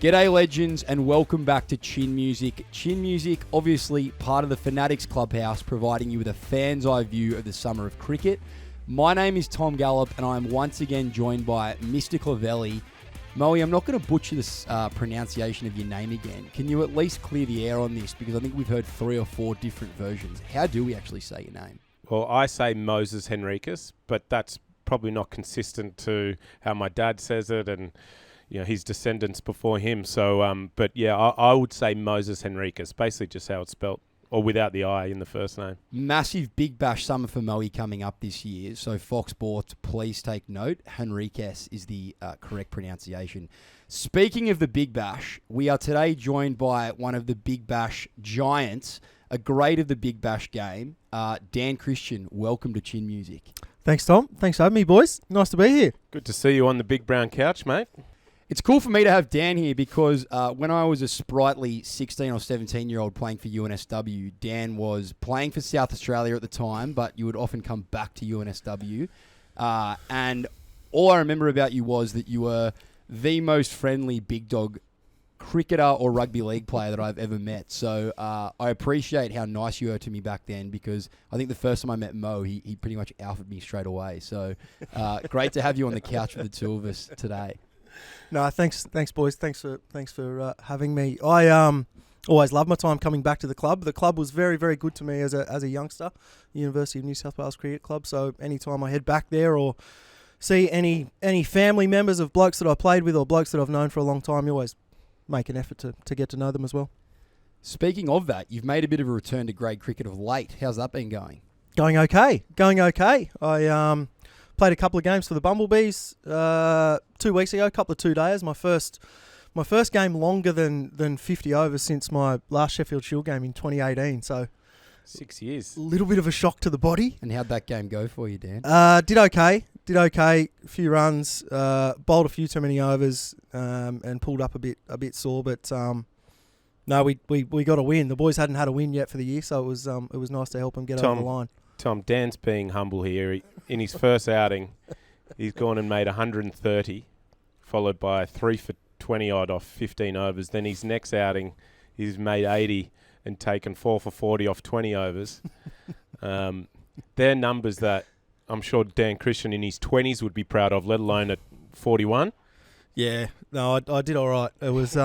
G'day legends and welcome back to Chin Music. Chin Music, obviously part of the Fanatics Clubhouse, providing you with a fan's eye view of the summer of cricket. My name is Tom Gallup and I'm once again joined by Mr. Clavelli. Moe, I'm not going to butcher this pronunciation of your name again. Can you at least clear the air on this? Because I think we've heard 3 or 4 different versions. How do we actually say your name? Well, I say Moises Henriques, but that's probably not consistent to how my dad says it and his descendants before him. So, but yeah, I would say Moises Henriques, basically just how it's spelt, or without the I in the first name. Massive Big Bash summer for Moe coming up this year. So Fox Sports, please take note. Henriques is the correct pronunciation. Speaking of the Big Bash, we are today joined by one of the Big Bash giants, a great of the Big Bash game, Dan Christian. Welcome to Chin Music. Thanks, Tom. Thanks for having me, boys. Nice to be here. Good to see you on the big brown couch, mate. It's cool for me to have Dan here because when I was a sprightly 16 or 17-year-old playing for UNSW, Dan was playing for South Australia at the time, but you would often come back to UNSW. And all I remember about you was that you were the most friendly big dog cricketer or rugby league player that I've ever met. So I appreciate how nice you were to me back then because I think the first time I met Mo, he pretty much alphaed me straight away. So great to have you on the couch with the two of us today. No, thanks, boys. Thanks for having me. I always loved my time coming back to the club. The club was very, very good to me as a youngster. University of New South Wales Cricket Club. So anytime I head back there or see any family members of blokes that I played with or blokes that I've known for a long time, you always make an effort to get to know them as well. Speaking of that, you've made a bit of a return to grade cricket of late. How's that been going? Going okay. I played a couple of games for the Bumblebees 2 weeks ago, a couple of 2-dayers. My first game longer than 50 overs since my last Sheffield Shield game in 2018. So 6 years. A little bit of a shock to the body. And how'd that game go for you, Dan? Did okay. A few runs, bowled a few too many overs, and pulled up a bit sore. But no, we got a win. The boys hadn't had a win yet for the year, so it was nice to help them get over the line. Tom, Dan's being humble here. In his first outing, he's gone and made 130, followed by 3 for 20 odd off 15 overs. Then his next outing, he's made 80 and taken 4 for 40 off 20 overs. They're numbers that I'm sure Dan Christian in his 20s would be proud of, let alone at 41. Yeah, no, I did all right. It was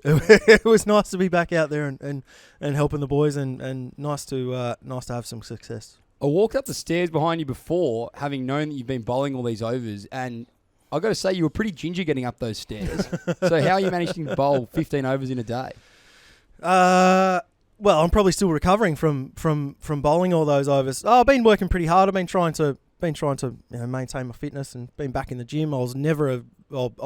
it was nice to be back out there and helping the boys and nice to have some success. I walked up the stairs behind you before, having known that you've been bowling all these overs, and I got to say you were pretty ginger getting up those stairs. So how are you managing to bowl 15 overs in a day? Well, I'm probably still recovering from bowling all those overs. I've been working pretty hard. I've been trying to maintain my fitness and been back in the gym. I've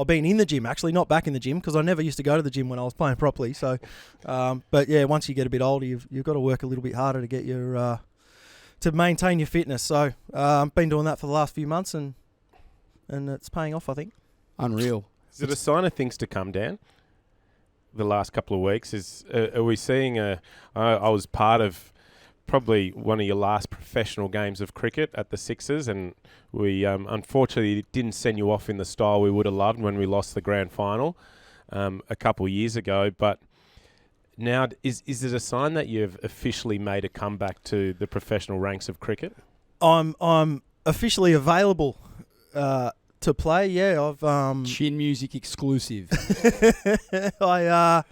been in the gym actually, not back in the gym because I never used to go to the gym when I was playing properly. So, but yeah, once you get a bit older, you've got to work a little bit harder to get your to maintain your fitness. So, I've been doing that for the last few months and it's paying off, I think. Unreal. Is it a sign of things to come, Dan? The last couple of weeks are we seeing I was part of probably one of your last professional games of cricket at the Sixers, and we unfortunately didn't send you off in the style we would have loved when we lost the grand final a couple of years ago. But now, is it a sign that you've officially made a comeback to the professional ranks of cricket? I'm officially available to play. Yeah, I've Chin Music exclusive. I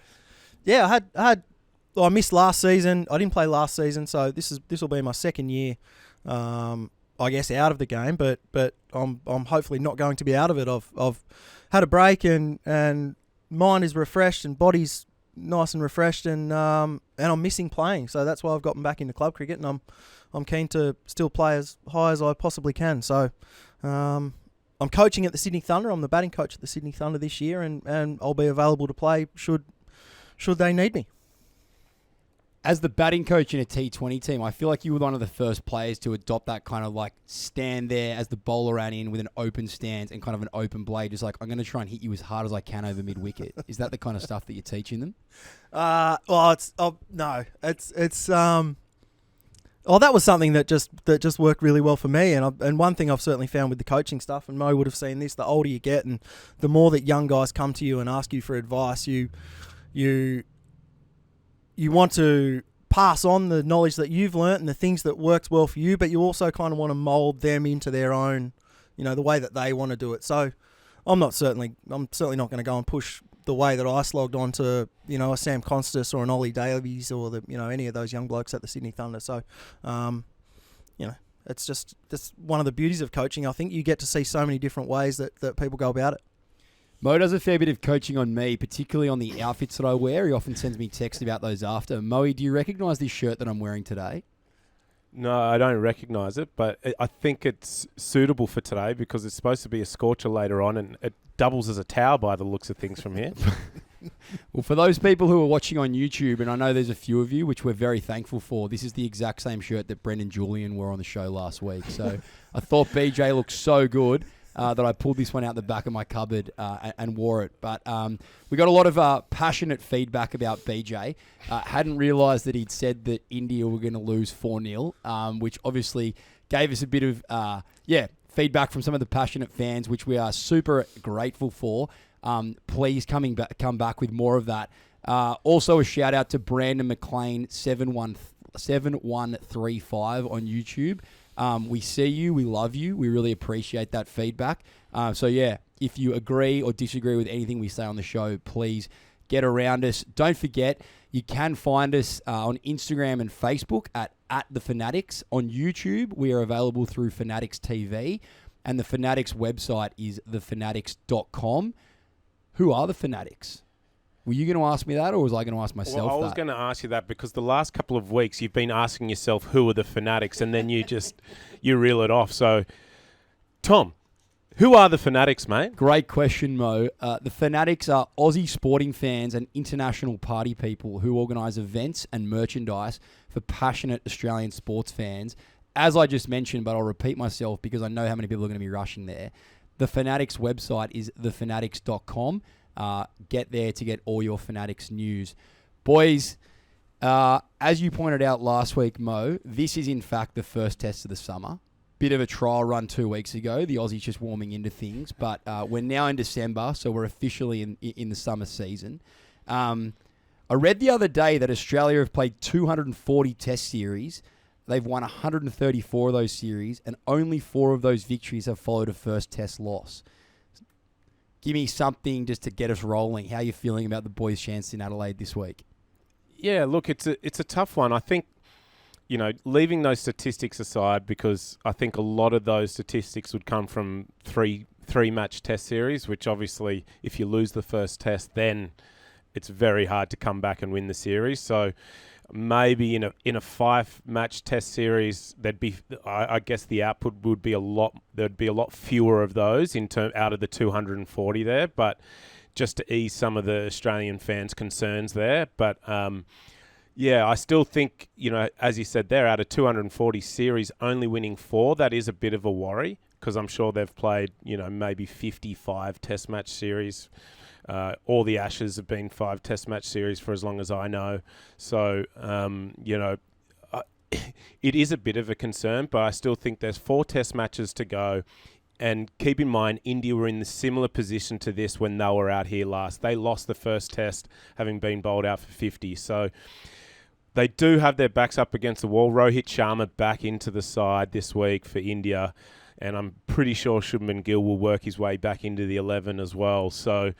missed last season. I didn't play last season, so this will be my second year, I guess, out of the game. But I'm hopefully not going to be out of it. I've had a break and mind is refreshed and body's nice and refreshed and I'm missing playing. So that's why I've gotten back into club cricket and I'm keen to still play as high as I possibly can. So I'm coaching at the Sydney Thunder. I'm the batting coach at the Sydney Thunder this year and I'll be available to play should they need me. As the batting coach in a T20 team, I feel like you were one of the first players to adopt that kind of like stand there as the bowler ran in with an open stance and kind of an open blade. Just like, I'm going to try and hit you as hard as I can over mid-wicket. Is that the kind of stuff that you're teaching them? No. It's Oh, that was something that just worked really well for me, and one thing I've certainly found with the coaching stuff, and Mo would have seen this. The older you get, and the more that young guys come to you and ask you for advice, you want to pass on the knowledge that you've learnt and the things that worked well for you, but you also kind of want to mould them into their own, the way that they want to do it. So I'm certainly not going to go and push the way that I slogged on to, a Sam Constas or an Ollie Davies or any of those young blokes at the Sydney Thunder. So, it's just one of the beauties of coaching. I think you get to see so many different ways that people go about it. Mo does a fair bit of coaching on me, particularly on the outfits that I wear. He often sends me texts about those after. Moe, do you recognise this shirt that I'm wearing today? No, I don't recognise it, but I think it's suitable for today because it's supposed to be a scorcher later on, and it doubles as a towel by the looks of things from here. Well, for those people who are watching on YouTube, and I know there's a few of you, which we're very thankful for, this is the exact same shirt that Brendan Julian wore on the show last week. So I thought BJ looked so good that I pulled this one out the back of my cupboard and wore it. But we got a lot of passionate feedback about BJ. Hadn't realised that he'd said that India were going to lose 4-0, which obviously gave us a bit of feedback from some of the passionate fans, which we are super grateful for. Please come back with more of that. Also a shout out to Brandon McLean 7135 on YouTube. We see you, we love you, we really appreciate that feedback. If you agree or disagree with anything we say on the show, please get around us. Don't forget, you can find us on Instagram and Facebook at The Fanatics. On YouTube, we are available through Fanatics TV, and the Fanatics website is thefanatics.com. Who are the Fanatics? Were you going to ask me that, or was I going to ask myself that? Well, I was going to ask you that because the last couple of weeks you've been asking yourself who are the Fanatics, and then you reel it off. So, Tom, who are the Fanatics, mate? Great question, Mo. The Fanatics are Aussie sporting fans and international party people who organise events and merchandise for passionate Australian sports fans. As I just mentioned, but I'll repeat myself because I know how many people are going to be rushing there. The Fanatics website is thefanatics.com. Get there to get all your Fanatics news. Boys, as you pointed out last week, Mo, this is in fact the first test of the summer. Bit of a trial run 2 weeks ago. The Aussies just warming into things, but we're now in December, so we're officially in the summer season. I read the other day that Australia have played 240 test series. They've won 134 of those series, and only 4 of those victories have followed a first test loss. Give me something just to get us rolling. How are you feeling about the boys' chance in Adelaide this week? Yeah, look, it's a tough one. I think, leaving those statistics aside, because I think a lot of those statistics would come from three-match test series, which obviously, if you lose the first test, then it's very hard to come back and win the series. So maybe in a 5-match test series, I guess the output would be there'd be a lot fewer of those out of the 240 there, but just to ease some of the Australian fans' concerns there. But I still think, as you said there, out of 240 series, only winning 4, that is a bit of a worry, because I'm sure they've played, maybe 55 test match series. All the Ashes have been 5 test match series for as long as I know. So, it is a bit of a concern, but I still think there's 4 test matches to go. And keep in mind, India were in the similar position to this when they were out here last. They lost the first test, having been bowled out for 50. So they do have their backs up against the wall. Rohit Sharma back into the side this week for India. And I'm pretty sure Shubman Gill will work his way back into the 11 as well. So,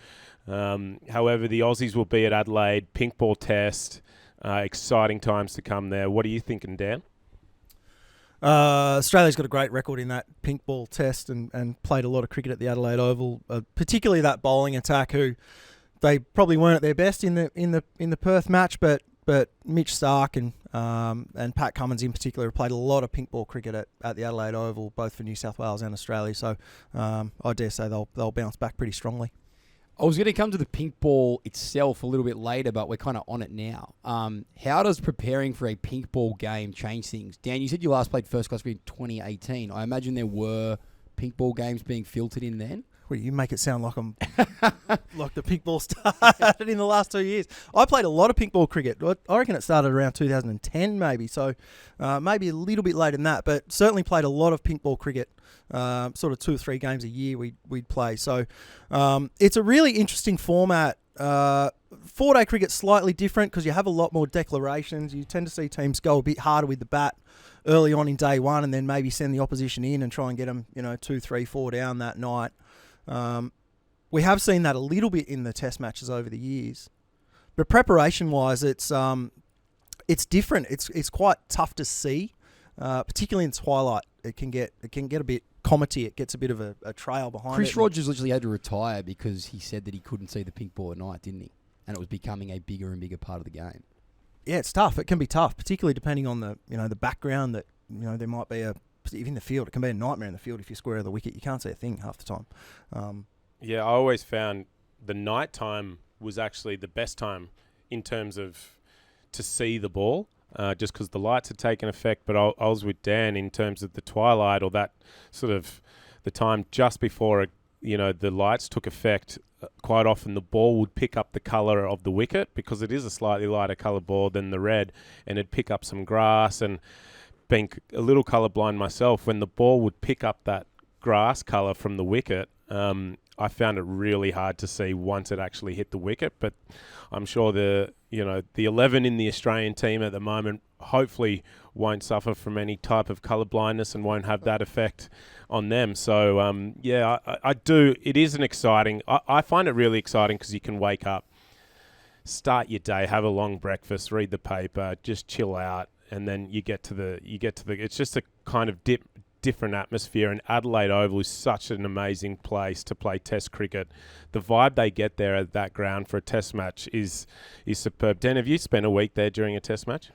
however, the Aussies will be at Adelaide, pink ball test, exciting times to come there. What are you thinking, Dan? Australia's got a great record in that pink ball test and played a lot of cricket at the Adelaide Oval, particularly that bowling attack, who they probably weren't at their best in the Perth match, but Mitch Starc and Pat Cummins in particular have played a lot of pink ball cricket at the Adelaide Oval, both for New South Wales and Australia. So I dare say they'll bounce back pretty strongly. I was going to come to the pink ball itself a little bit later, but we're kind of on it now. How does preparing for a pink ball game change things? Dan, you said you last played first class cricket in 2018. I imagine there were pink ball games being filtered in then? Well, you make it sound like I'm like the pink ball started in the last 2 years. I played a lot of pink ball cricket. I reckon it started around 2010 maybe, so maybe a little bit later than that, but certainly played a lot of pink ball cricket, sort of 2 or 3 games a year we'd play. So it's a really interesting format. 4-day cricket's slightly different because you have a lot more declarations. You tend to see teams go a bit harder with the bat early on in day one and then maybe send the opposition in and try and get them, 2, 3, 4 down that night. We have seen that a little bit in the test matches over the years, but preparation-wise, it's different. It's quite tough to see, particularly in twilight. It can get a bit comety. It gets a bit of a trail behind it. Chris Rogers literally had to retire because he said that he couldn't see the pink ball at night, didn't he? And it was becoming a bigger and bigger part of the game. Yeah, it's tough. It can be tough, particularly depending on the background that there might be in the field. It can be a nightmare in the field if you square the wicket. You can't see a thing half the time. Yeah, I always found the night time was actually the best time in terms of to see the ball, just because the lights had taken effect. But I was with Dan in terms of the twilight or that sort of the time just before the lights took effect. Quite often the ball would pick up the colour of the wicket because it is a slightly lighter colour ball than the red, and it'd pick up some grass. And being a little colourblind myself, when the ball would pick up that grass colour from the wicket, I found it really hard to see once it actually hit the wicket. But I'm sure the 11 in the Australian team at the moment hopefully won't suffer from any type of colour blindness and won't have that effect on them. So, I do. It is an exciting. I find it really exciting because you can wake up, start your day, have a long breakfast, read the paper, just chill out, and then you get to the. It's just a kind of different atmosphere, and Adelaide Oval is such an amazing place to play Test cricket. The vibe they get there at that ground for a Test match is superb. Dan, have you spent a week there during a Test match?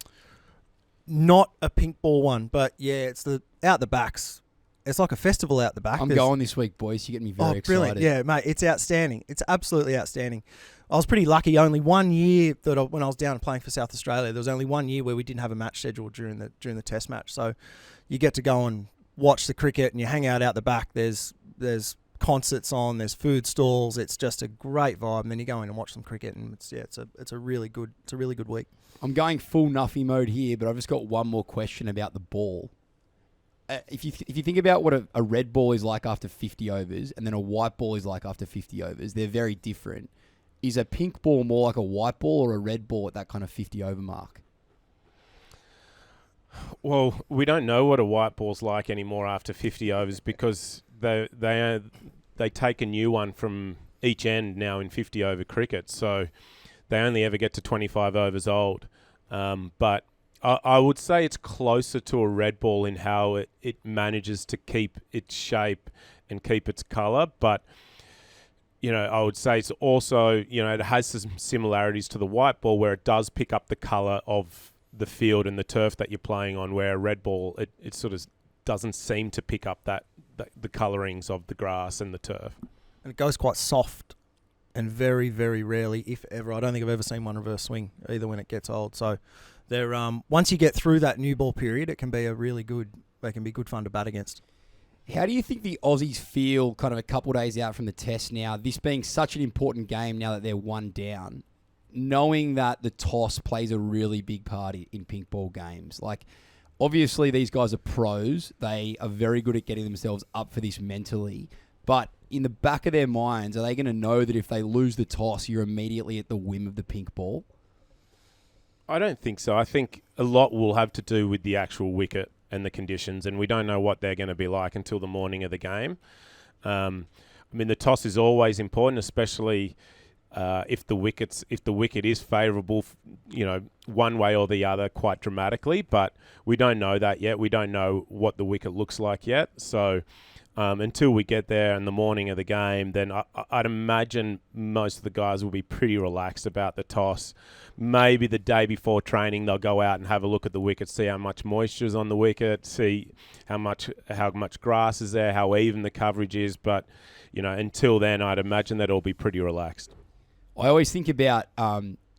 Not a pink ball one, but yeah, it's the out the backs. It's like a festival out the back. I'm going this week, boys. You get me very excited. Brilliant. Yeah, mate, it's outstanding. It's absolutely outstanding. I was pretty lucky. Only 1 year when I was down playing for South Australia, there was only 1 year where we didn't have a match scheduled during the Test match. So you get to go and watch the cricket and you hang out the back. There's concerts on, there's food stalls. It's just a great vibe. And then you go in and watch some cricket, and it's a really good week. I'm going full Nuffy mode here, but I've just got one more question about the ball. If you think about what a red ball is like after 50 overs and then a white ball is like after 50 overs, they're very different. Is a pink ball more like a white ball or a red ball at that kind of 50 over mark? Well, we don't know what a white ball's like anymore after 50 overs because they take a new one from each end now in 50 over cricket. So they only ever get to 25 overs old. But I would say it's closer to a red ball in how it manages to keep its shape and keep its colour. But, I would say it's also, it has some similarities to the white ball where it does pick up the colour of the field and the turf that you're playing on, where a red ball, it sort of doesn't seem to pick up the colourings of the grass and the turf. And it goes quite soft and very, very rarely, if ever. I don't think I've ever seen one reverse swing either when it gets old. So they're once you get through that new ball period, they can be good fun to bat against. How do you think the Aussies feel kind of a couple of days out from the Test now, this being such an important game now that they're one down, knowing that the toss plays a really big part in pink ball games? Like, obviously these guys are pros. They are very good at getting themselves up for this mentally. But in the back of their minds, are they going to know that if they lose the toss, you're immediately at the whim of the pink ball? I don't think so. I think a lot will have to do with the actual wicket and the conditions, and we don't know what they're going to be like until the morning of the game. The toss is always important, especially if the wicket is favourable, one way or the other, quite dramatically. But we don't know that yet. We don't know what the wicket looks like yet. So until we get there in the morning of the game, then I'd imagine most of the guys will be pretty relaxed about the toss. Maybe the day before training, they'll go out and have a look at the wicket, see how much moisture is on the wicket, see how much grass is there, how even the coverage is. But, until then, I'd imagine that it'll be pretty relaxed. I always think about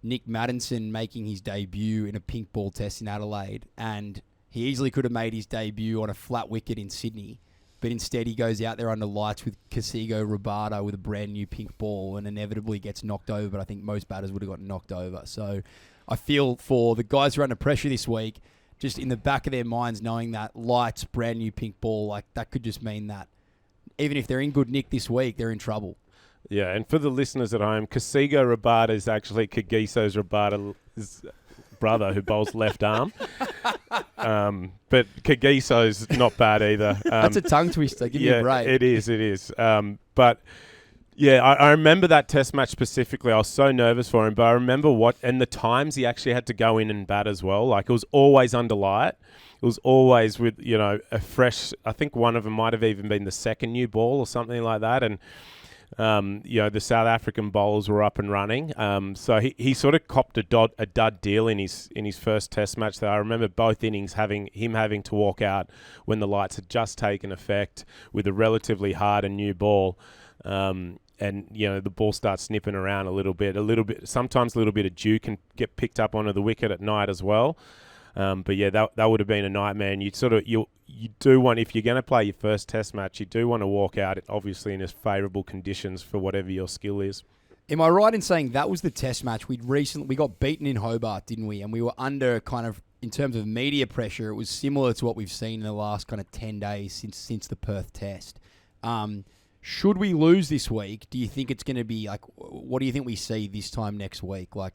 Nick Maddinson making his debut in a pink ball test in Adelaide, and he easily could have made his debut on a flat wicket in Sydney. but instead he goes out there under lights with Kasigo Rabada with a brand new pink ball and inevitably gets knocked over, but I think most batters would have gotten knocked over. So I feel for the guys who are under pressure this week, just in the back of their minds knowing that lights, brand new pink ball, like that could just mean that even if they're in good nick this week, they're in trouble. Yeah, and for the listeners at home, Kasigo Rabada is actually Kagiso's Rabada's brother who bowls left arm. But Kagiso's not bad either. That's a tongue twister. Give me a break. It is. But yeah, I remember that test match specifically. I was so nervous for him, but I remember and the times he actually had to go in and bat as well. Like, it was always under light. It was always with, a fresh, I think one of them might have even been the second new ball or something like that. And, the South African bowlers were up and running. So he sort of copped a dud deal in his first test match there. I remember both innings having to walk out when the lights had just taken effect with a relatively hard and new ball. And the ball starts snipping around a little bit. Sometimes a little bit of dew can get picked up onto the wicket at night as well. But yeah, that would have been a nightmare. And you do want, if you're going to play your first test match, you do want to walk out, obviously, in as favourable conditions for whatever your skill is. Am I right in saying that was the test match? We got beaten in Hobart, didn't we? And we were under kind of, in terms of media pressure, it was similar to what we've seen in the last kind of 10 days since the Perth test. Should we lose this week, do you think it's going to be like, what do you think we see this time next week? Like,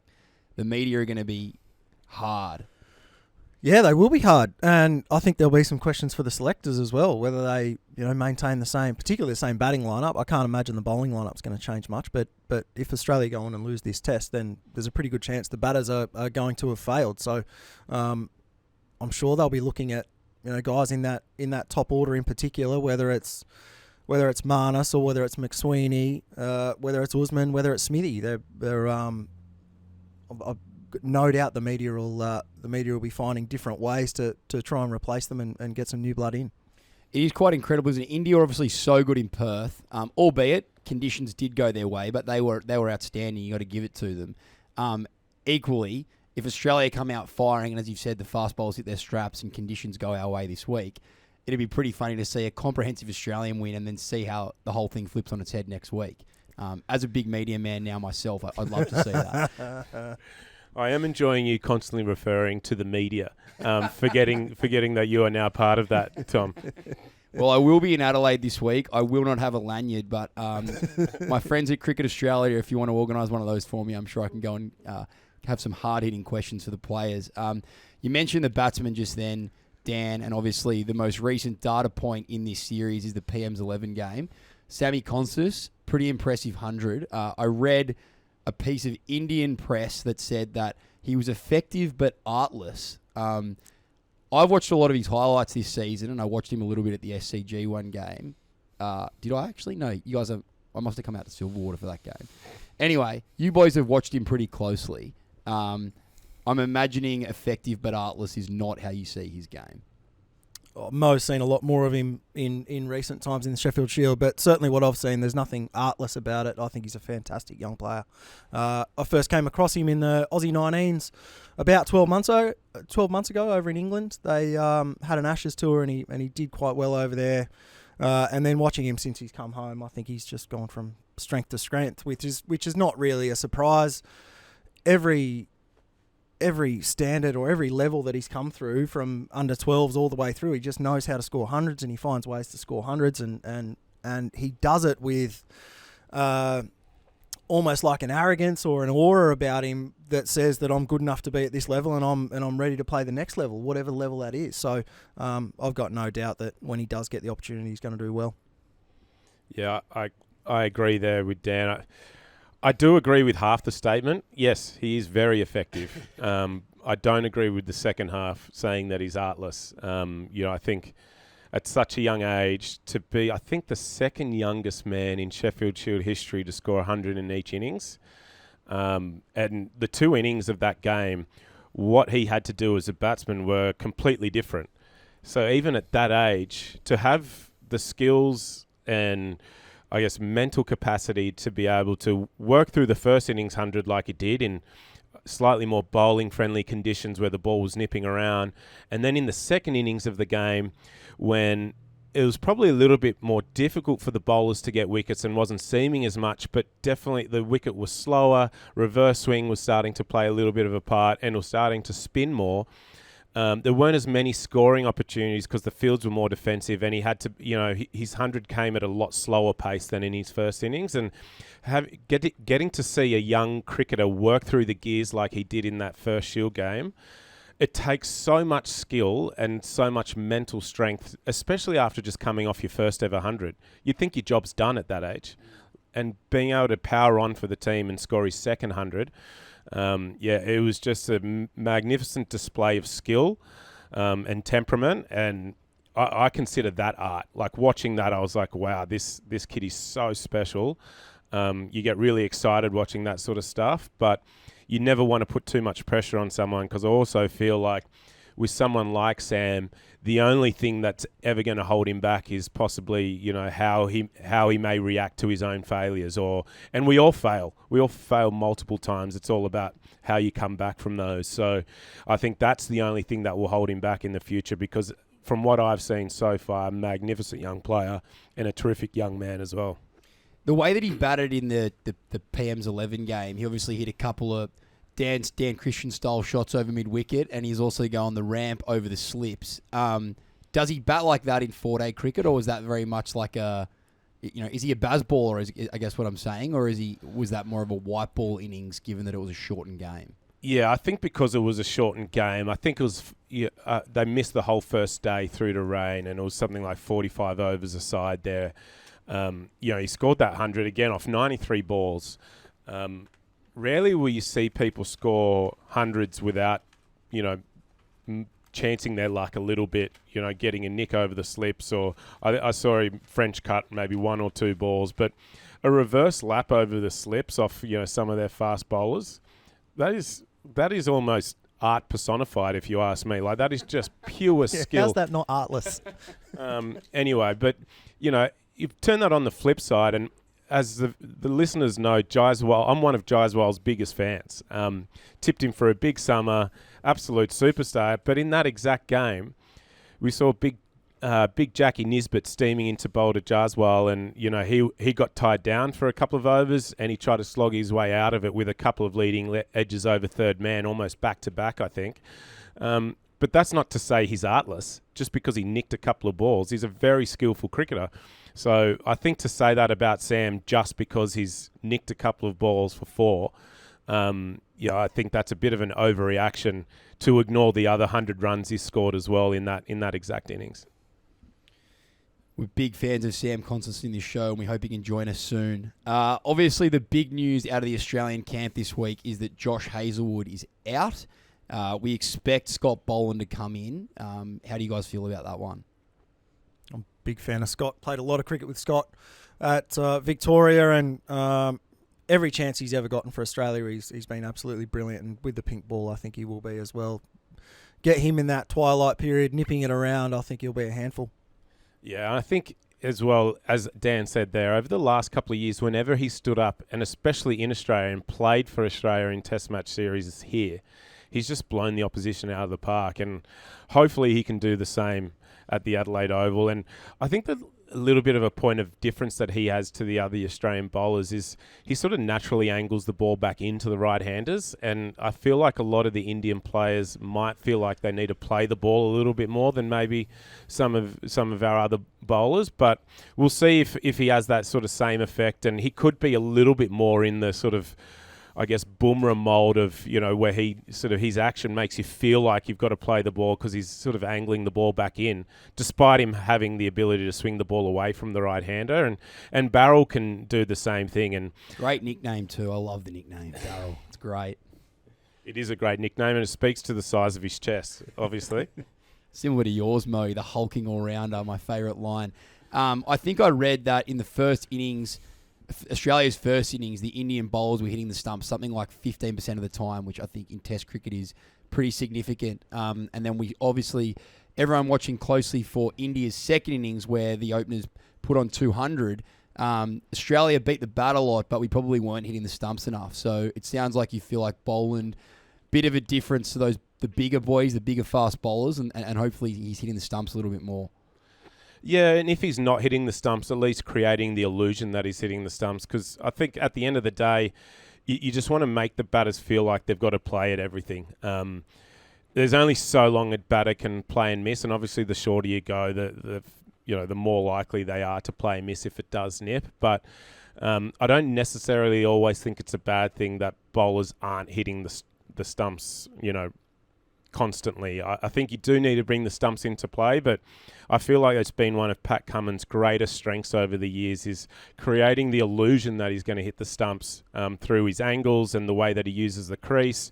the media are going to be hard. Yeah, they will be hard, and I think there'll be some questions for the selectors as well, whether they maintain particularly the same batting lineup. I can't imagine the bowling lineup's going to change much, but if Australia go on and lose this test, then there's a pretty good chance the batters are going to have failed. So I'm sure they'll be looking at guys in that top order in particular, whether it's Marnus or whether it's McSweeney, whether it's Usman, whether it's Smithy. No doubt the media will be finding different ways to try and replace them and get some new blood in. It is quite incredible, isn't it? India are obviously so good in Perth, albeit conditions did go their way, but they were outstanding. You got to give it to them. Equally, if Australia come out firing, and as you've said, the fast bowlers hit their straps and conditions go our way this week, it'd be pretty funny to see a comprehensive Australian win and then see how the whole thing flips on its head next week. As a big media man now myself, I'd love to see that. I am enjoying you constantly referring to the media, forgetting that you are now part of that, Tom. Well, I will be in Adelaide this week. I will not have a lanyard, but my friends at Cricket Australia, if you want to organise one of those for me, I'm sure I can go and have some hard-hitting questions for the players. You mentioned the batsman just then, Dan, and obviously the most recent data point in this series is the PM's 11 game. Sammy Constas, pretty impressive 100. I read a piece of Indian press that said that he was effective but artless. I've watched a lot of his highlights this season, and I watched him a little bit at the SCG one game. Did I actually? No, you guys have. I must have come out to Silverwater for that game. Anyway, you boys have watched him pretty closely. I'm imagining effective but artless is not how you see his game. Mo's seen a lot more of him in recent times in the Sheffield Shield, but certainly what I've seen, there's nothing artless about it. I think he's a fantastic young player. I first came across him in the Aussie 19s about 12 months ago over in England. They had an Ashes tour and he did quite well over there. And then watching him since he's come home, I think he's just gone from strength to strength, which is not really a surprise. Every standard or every level that he's come through from under 12s all the way through, he just knows how to score hundreds and he finds ways to score hundreds and he does it with almost like an arrogance or an aura about him that says that I'm good enough to be at this level and I'm ready to play the next level, whatever level that is. So I've got no doubt that when he does get the opportunity, he's going to do well. Yeah, I agree there with Dan. I do agree with half the statement. Yes, he is very effective. I don't agree with the second half saying that he's artless. I think at such a young age to be, I think, the second youngest man in Sheffield Shield history to score 100 in each innings. And the two innings of that game, what he had to do as a batsman were completely different. So even at that age, to have the skills and I guess mental capacity to be able to work through the first innings 100 like he did in slightly more bowling friendly conditions where the ball was nipping around, and then in the second innings of the game when it was probably a little bit more difficult for the bowlers to get wickets and wasn't seaming as much, but definitely the wicket was slower. Reverse swing was starting to play a little bit of a part and was starting to spin more. There weren't as many scoring opportunities because the fields were more defensive, and he had to, his 100 came at a lot slower pace than in his first innings. And getting to see a young cricketer work through the gears like he did in that first Shield game, it takes so much skill and so much mental strength, especially after just coming off your first ever 100. You'd think your job's done at that age. And being able to power on for the team and score his second 100, it was just a magnificent display of skill and temperament. And I consider that art. Like watching that, I was like, wow, this kid is so special. You get really excited watching that sort of stuff, but you never want to put too much pressure on someone, because I also feel like with someone like Sam, the only thing that's ever going to hold him back is possibly, how he may react to his own failures. And we all fail. We all fail multiple times. It's all about how you come back from those. So I think that's the only thing that will hold him back in the future, because from what I've seen so far, a magnificent young player and a terrific young man as well. The way that he batted in the PM's 11 game, he obviously hit a couple of Dan Christian style shots over mid wicket, and he's also going the ramp over the slips. Does he bat like that in 4-day cricket, or was that very much like is he a Bazball, I guess what I'm saying, or was that more of a white ball innings given that it was a shortened game? Yeah, I think because it was a shortened game, I think it was they missed the whole first day through to rain, and it was something like 45 overs aside there. He scored that 100 again off 93 balls. Rarely will you see people score hundreds without, chancing their luck a little bit, getting a nick over the slips, or I saw him French cut maybe 1 or 2 balls, but a reverse lap over the slips off, some of their fast bowlers, that is almost art personified, if you ask me. Like, that is just pure skill. How's that not artless? Anyway, but, you turn that on the flip side, and as the listeners know, Jaiswal, I'm one of Jaiswal's biggest fans. Tipped him for a big summer, absolute superstar. But in that exact game, we saw big Jackie Nisbet steaming into bowl to Jaiswal, and he got tied down for a couple of overs, and he tried to slog his way out of it with a couple of leading edges over third man, almost back to back, I think. But that's not to say he's artless. Just because he nicked a couple of balls, he's a very skillful cricketer. So I think to say that about Sam just because he's nicked a couple of balls for 4, I think that's a bit of an overreaction to ignore the other 100 runs he scored as well in that exact innings. We're big fans of Sam Constance in this show, and we hope he can join us soon. Obviously, the big news out of the Australian camp this week is that Josh Hazlewood is out. We expect Scott Boland to come in. How do you guys feel about that one? I'm a big fan of Scott. Played a lot of cricket with Scott at Victoria, and every chance he's ever gotten for Australia, he's been absolutely brilliant. And with the pink ball, I think he will be as well. Get him in that twilight period, nipping it around, I think he'll be a handful. Yeah, I think as well, as Dan said there, over the last couple of years, whenever he stood up, and especially in Australia, and played for Australia in Test match series here, he's just blown the opposition out of the park, and hopefully he can do the same at the Adelaide Oval. And I think that a little bit of a point of difference that he has to the other Australian bowlers is he sort of naturally angles the ball back into the right-handers, and I feel like a lot of the Indian players might feel like they need to play the ball a little bit more than maybe some of our other bowlers, but we'll see if he has that sort of same effect, and he could be a little bit more in the sort of, I guess, Bumrah mold of, where he sort of, his action makes you feel like you've got to play the ball because he's sort of angling the ball back in, despite him having the ability to swing the ball away from the right-hander. And Barrel can do the same thing. And great nickname too. I love the nickname, Barrel. It's great. It is a great nickname, and it speaks to the size of his chest, obviously. Similar to yours, Mo, the hulking all-rounder, my favourite line. I think I read that in the first innings, Australia's first innings, the Indian bowlers were hitting the stumps something like 15% of the time, which I think in Test cricket is pretty significant. And then we obviously, everyone watching closely for India's second innings where the openers put on 200, Australia beat the bat a lot, but we probably weren't hitting the stumps enough. So it sounds like you feel like Boland, bit of a difference to the bigger boys, the bigger fast bowlers, and hopefully he's hitting the stumps a little bit more. Yeah, and if he's not hitting the stumps, at least creating the illusion that he's hitting the stumps. Because I think at the end of the day, you just want to make the batters feel like they've got to play at everything. There's only so long a batter can play and miss, and obviously the shorter you go, the more likely they are to play and miss if it does nip. But I don't necessarily always think it's a bad thing that bowlers aren't hitting the stumps, constantly. I think you do need to bring the stumps into play, but I feel like it's been one of Pat Cummins' greatest strengths over the years is creating the illusion that he's going to hit the stumps through his angles and the way that he uses the crease,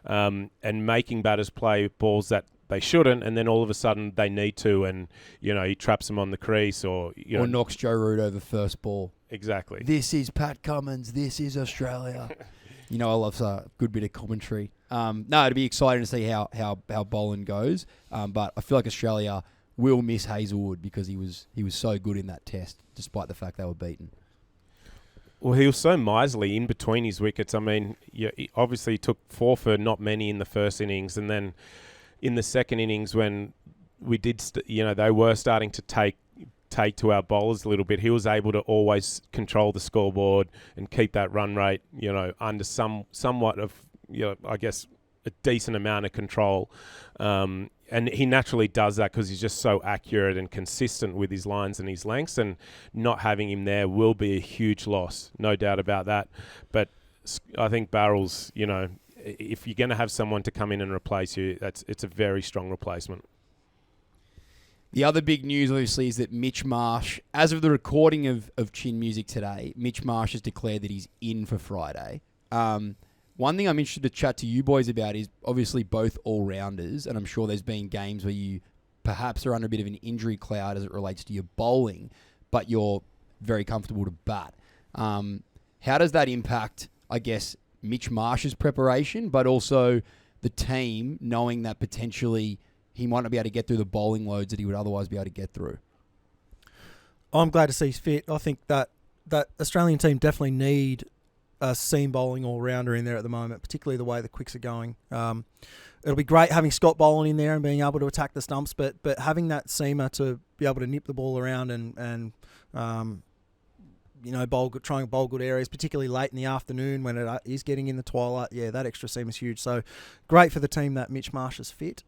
and making batters play balls that they shouldn't, and then all of a sudden they need to, and he traps them on the crease or knocks Joe Root over first ball. Exactly. This is Pat Cummins. This is Australia. I love a good bit of commentary. No, it'd be exciting to see how bowling goes. But I feel like Australia will miss Hazelwood because he was so good in that test, despite the fact they were beaten. Well, he was so miserly in between his wickets. I mean, he obviously took 4 for not many in the first innings, and then in the second innings when we did, they were starting to take to our bowlers a little bit. He was able to always control the scoreboard and keep that run rate, under somewhat of, I guess, a decent amount of control. And he naturally does that because he's just so accurate and consistent with his lines and his lengths, and not having him there will be a huge loss, no doubt about that. But I think Barrels, if you're going to have someone to come in and replace you, it's a very strong replacement. The other big news, obviously, is that Mitch Marsh, as of the recording of Chin Music today, Mitch Marsh has declared that he's in for Friday. One thing I'm interested to chat to you boys about is obviously both all-rounders, and I'm sure there's been games where you perhaps are under a bit of an injury cloud as it relates to your bowling, but you're very comfortable to bat. How does that impact, I guess, Mitch Marsh's preparation, but also the team knowing that potentially he might not be able to get through the bowling loads that he would otherwise be able to get through? I'm glad to see he's fit. I think that Australian team definitely need a seam bowling all-rounder in there at the moment, particularly the way the quicks are going. It'll be great having Scott bowling in there and being able to attack the stumps, but having that seamer to be able to nip the ball around and try and bowl good areas, particularly late in the afternoon when it is getting in the twilight. Yeah, that extra seam is huge. So great for the team that Mitch Marsh is fit.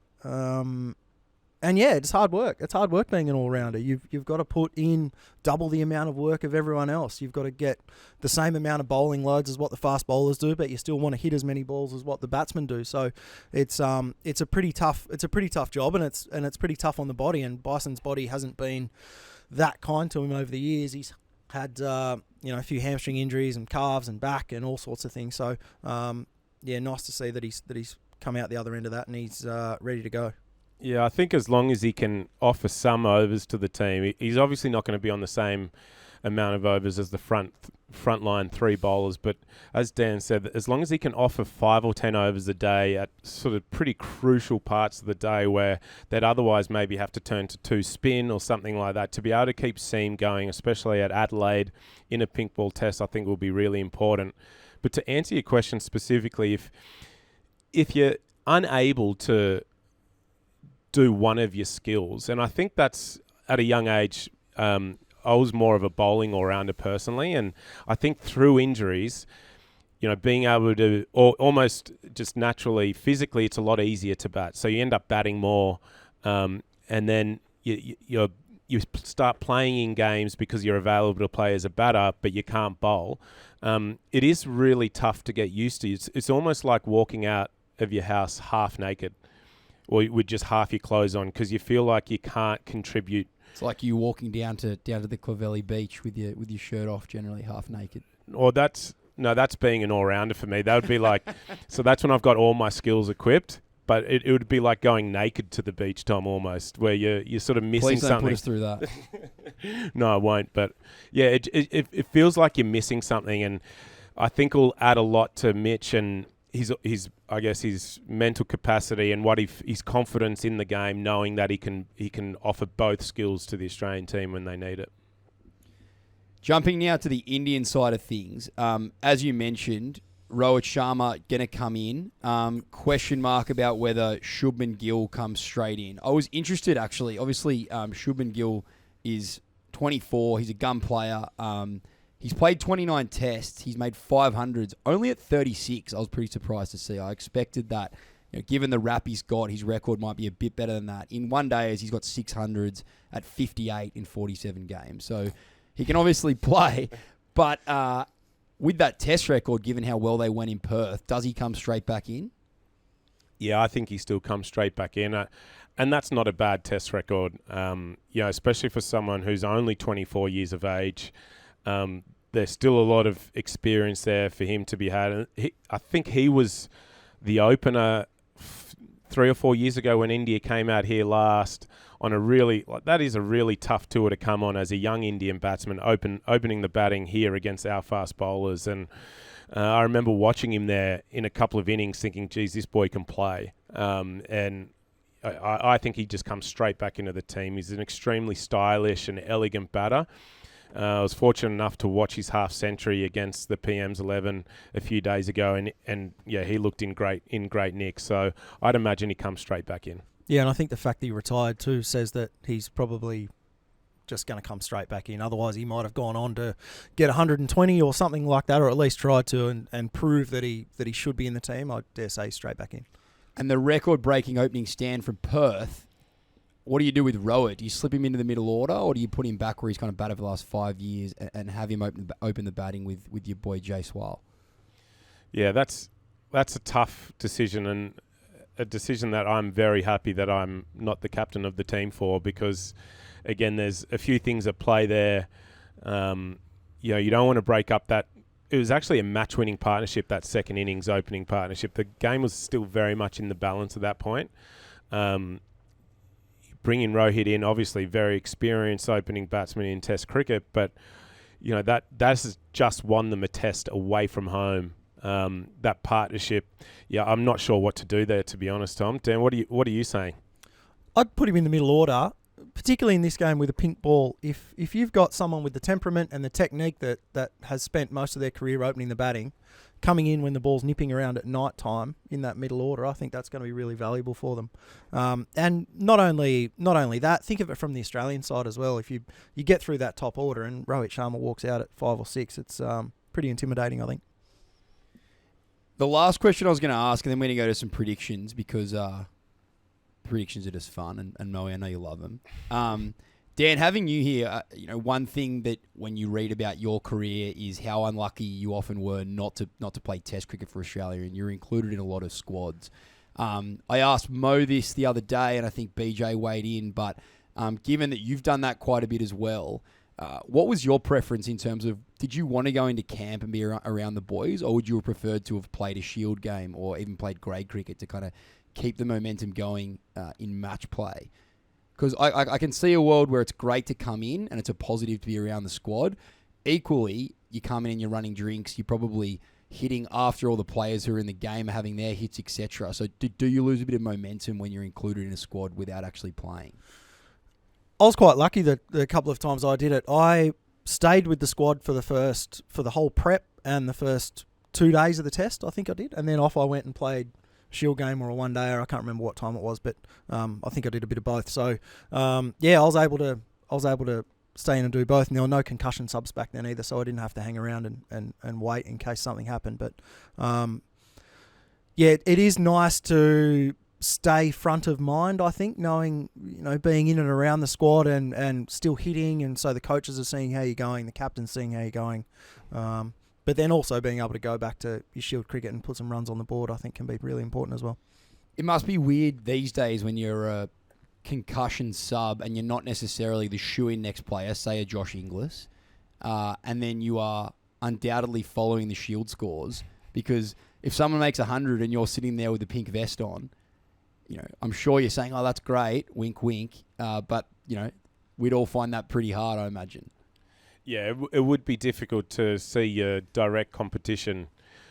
And yeah, it's hard work. It's hard work being an all-rounder. You've got to put in double the amount of work of everyone else. You've got to get the same amount of bowling loads as what the fast bowlers do, but you still want to hit as many balls as what the batsmen do. So it's a pretty tough job, and it's pretty tough on the body. And Bison's body hasn't been that kind to him over the years. He's had a few hamstring injuries and calves and back and all sorts of things. So nice to see that he's come out the other end of that and he's ready to go. Yeah, I think as long as he can offer some overs to the team, he's obviously not going to be on the same amount of overs as the front line 3 bowlers. But as Dan said, as long as he can offer 5 or 10 overs a day at sort of pretty crucial parts of the day where they'd otherwise maybe have to turn to 2 spin or something like that, to be able to keep seam going, especially at Adelaide in a pink ball test, I think will be really important. But to answer your question specifically, if you're unable to do one of your skills, and I think that's at a young age, I was more of a bowling all-rounder personally, and I think through injuries, being able to almost just naturally, physically, it's a lot easier to bat. So you end up batting more, and then you start playing in games because you're available to play as a batter, but you can't bowl. It is really tough to get used to. It's almost like walking out of your house half naked, or with just half your clothes on, because you feel like you can't contribute. It's like you walking down to the Clovelly beach with your shirt off, generally half naked. Or that's being an all-rounder for me. That would be like, so that's when I've got all my skills equipped, but it would be like going naked to the beach, Tom, almost, where you're sort of missing something. Please don't put us through that. No, I won't. But yeah, it feels like you're missing something, and I think it'll add a lot to Mitch and his mental capacity and his confidence in the game, knowing that he can offer both skills to the Australian team when they need it. Jumping now to the Indian side of things, as you mentioned, Rohit Sharma going to come in. Question mark about whether Shubman Gill comes straight in. I was interested, actually. Obviously, Shubman Gill is 24. He's a gun player. He's played 29 tests. He's made 500s. Only at 36, I was pretty surprised to see. I expected that, given the rap he's got, his record might be a bit better than that. In one day, he's got 600s at 58 in 47 games. So he can obviously play, but with that test record, given how well they went in Perth, does he come straight back in? Yeah, I think he still comes straight back in. And that's not a bad test record, especially for someone who's only 24 years of age. There's still a lot of experience there for him to be had. And I think he was the opener 3 or 4 years ago when India came out here last on that is a really tough tour to come on as a young Indian batsman, opening the batting here against our fast bowlers. And I remember watching him there in a couple of innings thinking, geez, this boy can play. And I think he just comes straight back into the team. He's an extremely stylish and elegant batter. I was fortunate enough to watch his half century against the PM's 11 a few days ago, and he looked in great nick. So I'd imagine he comes straight back in. Yeah, and I think the fact that he retired too says that he's probably just going to come straight back in. Otherwise, he might have gone on to get 120 or something like that, or at least tried to and prove that he should be in the team. I dare say straight back in. And the record-breaking opening stand from Perth, what do you do with Rohit? Do you slip him into the middle order, or do you put him back where he's kind of batted for the last 5 years and have him open the batting with your boy Jaiswal? Yeah, that's a tough decision, and a decision that I'm very happy that I'm not the captain of the team for, because, again, there's a few things at play there. You don't want to break up that. It was actually a match-winning partnership, that second innings opening partnership. The game was still very much in the balance at that point. Bringing Rohit in, obviously very experienced opening batsman in Test cricket, but that has just won them a test away from home. That partnership, I'm not sure what to do there, to be honest, Tom. Dan, what are you saying? I'd put him in the middle order, particularly in this game with a pink ball. If you've got someone with the temperament and the technique that has spent most of their career opening the batting, coming in when the ball's nipping around at night time in that middle order, I think that's going to be really valuable for them. And not only that, think of it from the Australian side as well. If you get through that top order and Rohit Sharma walks out at 5 or 6, it's pretty intimidating, I think. The last question I was going to ask, and then we're going to go to some predictions, because predictions are just fun, and Moe, I know you love them. Dan, having you here, one thing that when you read about your career is how unlucky you often were not to play Test cricket for Australia, and you're included in a lot of squads. I asked Mo this the other day, and I think BJ weighed in, but given that you've done that quite a bit as well, what was your preference in terms of, did you want to go into camp and be around the boys, or would you have preferred to have played a Shield game or even played grade cricket to kind of keep the momentum going in match play? Because I can see a world where it's great to come in and it's a positive to be around the squad. Equally, you come in and you're running drinks, you're probably hitting after all the players who are in the game are having their hits, etc. So do you lose a bit of momentum when you're included in a squad without actually playing? I was quite lucky that the couple of times I did it, I stayed with the squad for the whole prep and the first 2 days of the test, I think I did. And then off I went and played Shield game or a one day, or I can't remember what time it was, but I think I did a bit of both. So I was able to stay in and do both, and there were no concussion subs back then either, so I didn't have to hang around and wait in case something happened. But it is nice to stay front of mind, I think, knowing, being in and around the squad and still hitting, and so the coaches are seeing how you're going, the captain's seeing how you're going. But then also being able to go back to your Shield cricket and put some runs on the board, I think, can be really important as well. It must be weird these days when you're a concussion sub and you're not necessarily the shoe-in next player, say a Josh Inglis, and then you are undoubtedly following the Shield scores, because if someone makes 100 and you're sitting there with the pink vest on, I'm sure you're saying, oh, that's great, wink, wink, but, we'd all find that pretty hard, I imagine. Yeah, it would be difficult to see your direct competition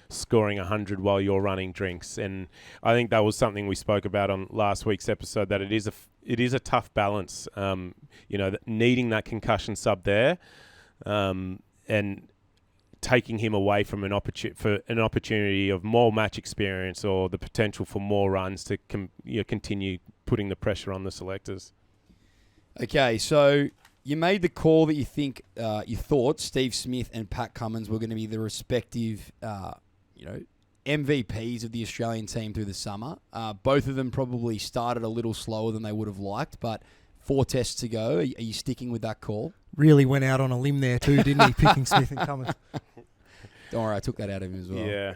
scoring 100 while you're running drinks, and I think that was something we spoke about on last week's episode, that it is a tough balance, needing that concussion sub there, and taking him away from an opportunity of more match experience or the potential for more runs to continue putting the pressure on the selectors. Okay, so You made the call that you thought Steve Smith and Pat Cummins were going to be the respective, MVPs of the Australian team through the summer. Both of them probably started a little slower than they would have liked, but 4 tests to go. Are you sticking with that call? Really went out on a limb there too, didn't he? Picking Smith and Cummins. Don't worry, I took that out of him as well. Yeah,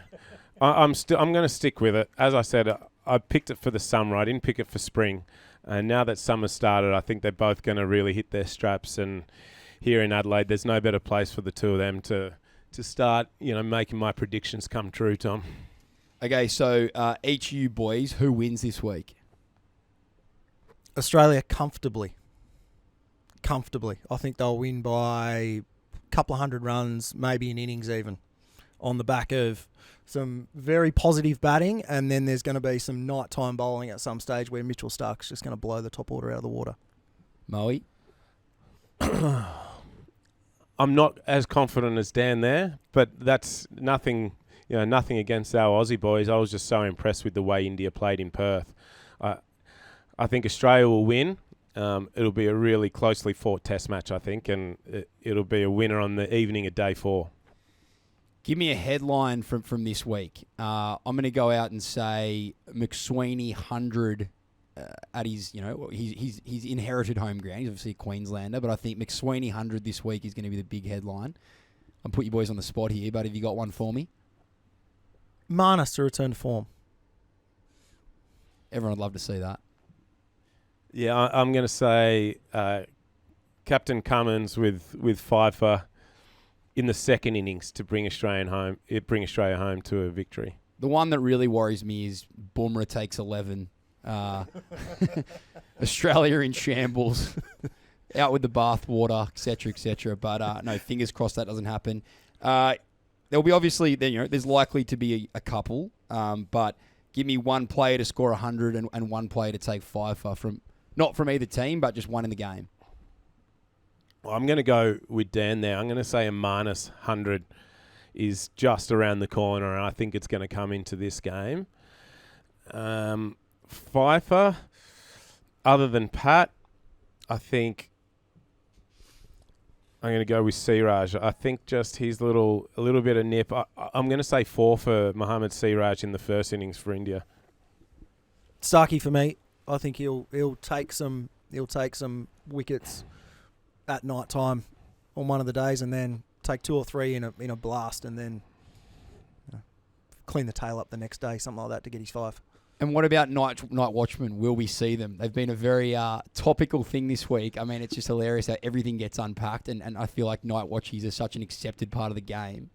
I'm going to stick with it. As I said, I picked it for the summer. I didn't pick it for spring. And now that summer started, I think they're both going to really hit their straps. And here in Adelaide, there's no better place for the two of them to start, making my predictions come true, Tom. Okay, so each of you boys, who wins this week? Australia comfortably. I think they'll win by a couple of 100 runs, maybe an innings even, on the back of some very positive batting, and then there's going to be some nighttime bowling at some stage where Mitchell Stark's just going to blow the top order out of the water. Moe? I'm not as confident as Dan there, but that's nothing against our Aussie boys. I was just so impressed with the way India played in Perth. I think Australia will win. It'll be a really closely fought test match, I think, and it'll be a winner on the evening of day 4. Give me a headline from this week. I'm going to go out and say McSweeney 100 at his, he's inherited home ground. He's obviously a Queenslander, but I think McSweeney 100 this week is going to be the big headline. I'll put you boys on the spot here, but have you got one for me? Marnus to return to form. Everyone would love to see that. Yeah, I'm going to say Captain Cummins with Pfeiffer in the second innings to bring Australia home to a victory. The one that really worries me is Bumrah takes 11. Australia in shambles, out with the bathwater, etc., etc. But no, fingers crossed that doesn't happen. There'll be obviously, there's likely to be a couple, but give me one player to score 100 and one player to take Pfeiffer not from either team, but just one in the game. Well, I'm going to go with Dan there. I'm going to say a Marnus 100 is just around the corner, and I think it's going to come into this game. Pfeiffer, other than Pat, I think I'm going to go with Siraj. I think just his a little bit of nip. I'm going to say 4 for Mohammad Siraj in the first innings for India. Starkey for me. I think he'll take some wickets at night time on one of the days, and then take 2 or 3 in a blast, and then clean the tail up the next day, something like that, to get his 5. And what about night watchmen? Will we see them? They've been a very topical thing this week. I mean, it's just hilarious how everything gets unpacked, and I feel like night watchies are such an accepted part of the game.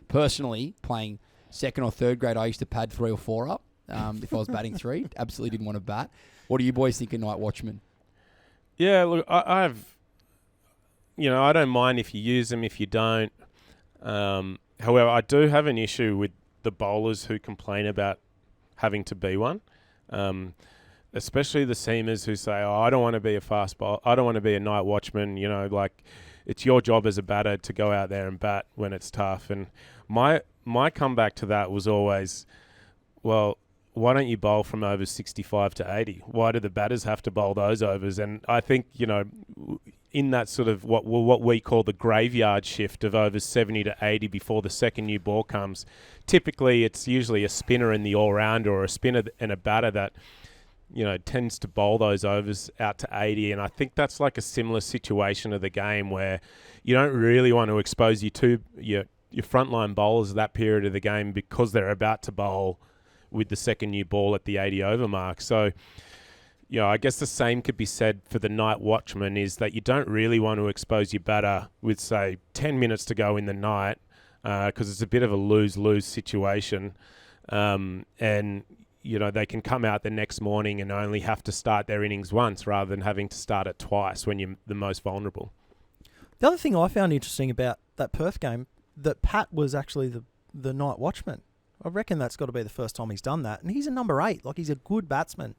Personally, playing second or third grade, I used to pad 3 or 4 up if I was batting 3. Absolutely didn't want to bat. What do you boys think of night watchmen? Yeah, look, I don't mind if you use them, if you don't. However, I do have an issue with the bowlers who complain about having to be one, especially the seamers who say, I don't want to be a fast bowler, I don't want to be a night watchman, it's your job as a batter to go out there and bat when it's tough. And my comeback to that was always, well, why don't you bowl from overs 65 to 80? Why do the batters have to bowl those overs? And I think, in that sort of what we call the graveyard shift of overs 70 to 80 before the second new ball comes, typically it's usually a spinner in the all-rounder or a spinner and a batter that, tends to bowl those overs out to 80. And I think that's like a similar situation of the game where you don't really want to expose your frontline bowlers at that period of the game because they're about to bowl with the second new ball at the 80 over mark. So, I guess the same could be said for the night watchman, is that you don't really want to expose your batter with, say, 10 minutes to go in the night because it's a bit of a lose-lose situation. And, they can come out the next morning and only have to start their innings once rather than having to start it twice when you're the most vulnerable. The other thing I found interesting about that Perth game, that Pat was actually the night watchman. I reckon that's got to be the first time he's done that. And he's a number 8. Like, he's a good batsman.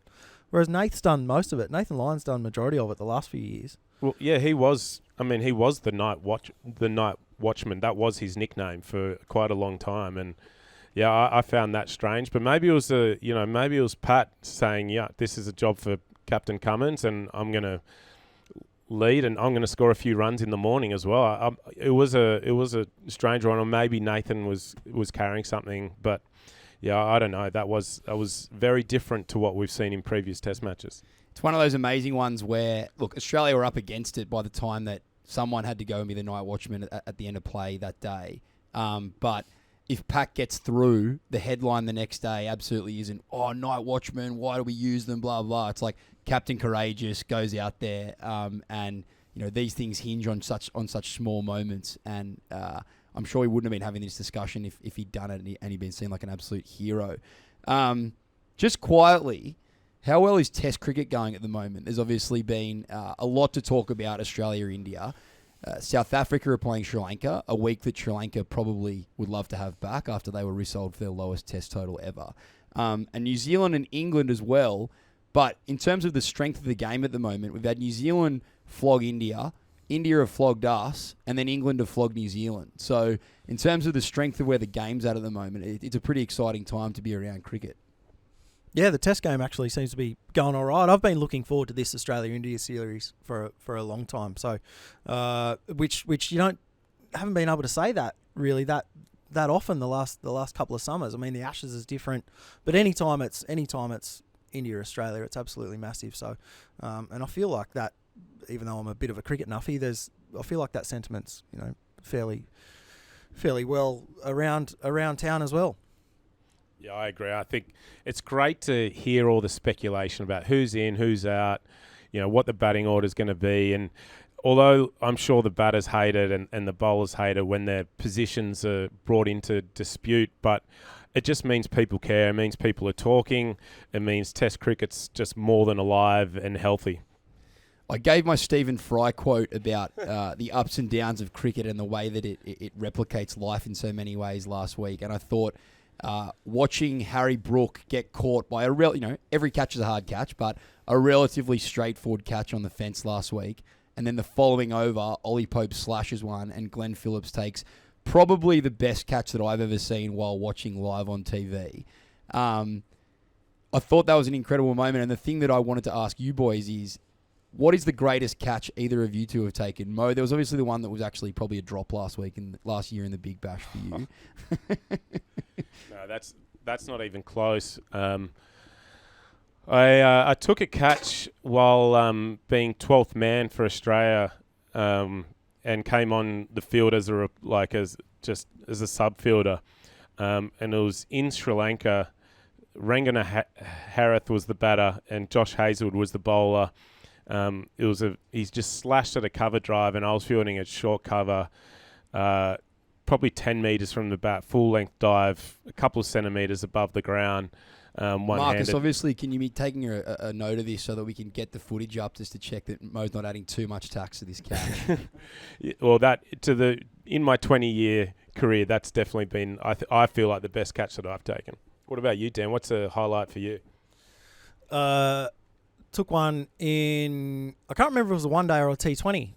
Whereas Nath's done most of it. Nathan Lyon's done majority of it the last few years. Well, yeah, he was the night watchman. That was his nickname for quite a long time. And yeah, I found that strange. But maybe it was Pat saying, yeah, this is a job for Captain Cummins, and I'm going to lead, and I'm going to score a few runs in the morning as well. It was a strange one, or maybe Nathan was carrying something, but yeah, I don't know. That was very different to what we've seen in previous Test matches. It's one of those amazing ones where, look, Australia were up against it by the time that someone had to go and be the night watchman at the end of play that day. But if Pac gets through, the headline the next day absolutely isn't, oh, night watchman, why do we use them, blah, blah. It's like Captain Courageous goes out there, and these things hinge on such small moments. And I'm sure he wouldn't have been having this discussion if he'd done it and he'd been seen like an absolute hero. Just quietly, how well is Test cricket going at the moment? There's obviously been a lot to talk about Australia-India. South Africa are playing Sri Lanka, a week that Sri Lanka probably would love to have back after they were resold for their lowest Test total ever. And New Zealand and England as well. But in terms of the strength of the game at the moment, we've had New Zealand flog India, India have flogged us, and then England have flogged New Zealand. So in terms of the strength of where the game's at the moment, it's a pretty exciting time to be around cricket. Yeah, the Test game actually seems to be going all right. I've been looking forward to this Australia-India series for a long time. So, which you haven't been able to say that really that often the last couple of summers. I mean, the Ashes is different, but anytime it's India or Australia, it's absolutely massive. So, and I feel like that, even though I'm a bit of a cricket nuffy, I feel like that sentiment's fairly well around town as well. Yeah, I agree. I think it's great to hear all the speculation about who's in, who's out, what the batting order is going to be. And although I'm sure the batters hate it and the bowlers hate it when their positions are brought into dispute, but it just means people care. It means people are talking. It means Test cricket's just more than alive and healthy. I gave my Stephen Fry quote about the ups and downs of cricket and the way that it replicates life in so many ways last week. And I thought, watching Harry Brook get caught by every catch is a hard catch, but a relatively straightforward catch on the fence last week. And then the following over, Ollie Pope slashes one and Glenn Phillips takes probably the best catch that I've ever seen while watching live on TV. I thought that was an incredible moment. And the thing that I wanted to ask you boys is, what is the greatest catch either of you two have taken? Mo, there was obviously the one that was actually probably a drop last year in the Big Bash for you. No, that's not even close. I took a catch while being 12th man for Australia, and came on the field as a sub fielder, and it was in Sri Lanka. Rangana Harith was the batter, and Josh Hazlewood was the bowler. He's just slashed at a cover drive, and I was fielding at short cover, probably 10 metres from the bat, full length dive, a couple of centimetres above the ground. Marcus, obviously, can you be taking a note of this so that we can get the footage up just to check that Mo's not adding too much tax to this catch? Well, in my 20-year career, that's definitely been, I feel like, the best catch that I've taken. What about you, Dan? What's a highlight for you? Took one in, I can't remember if it was a one day or a T20.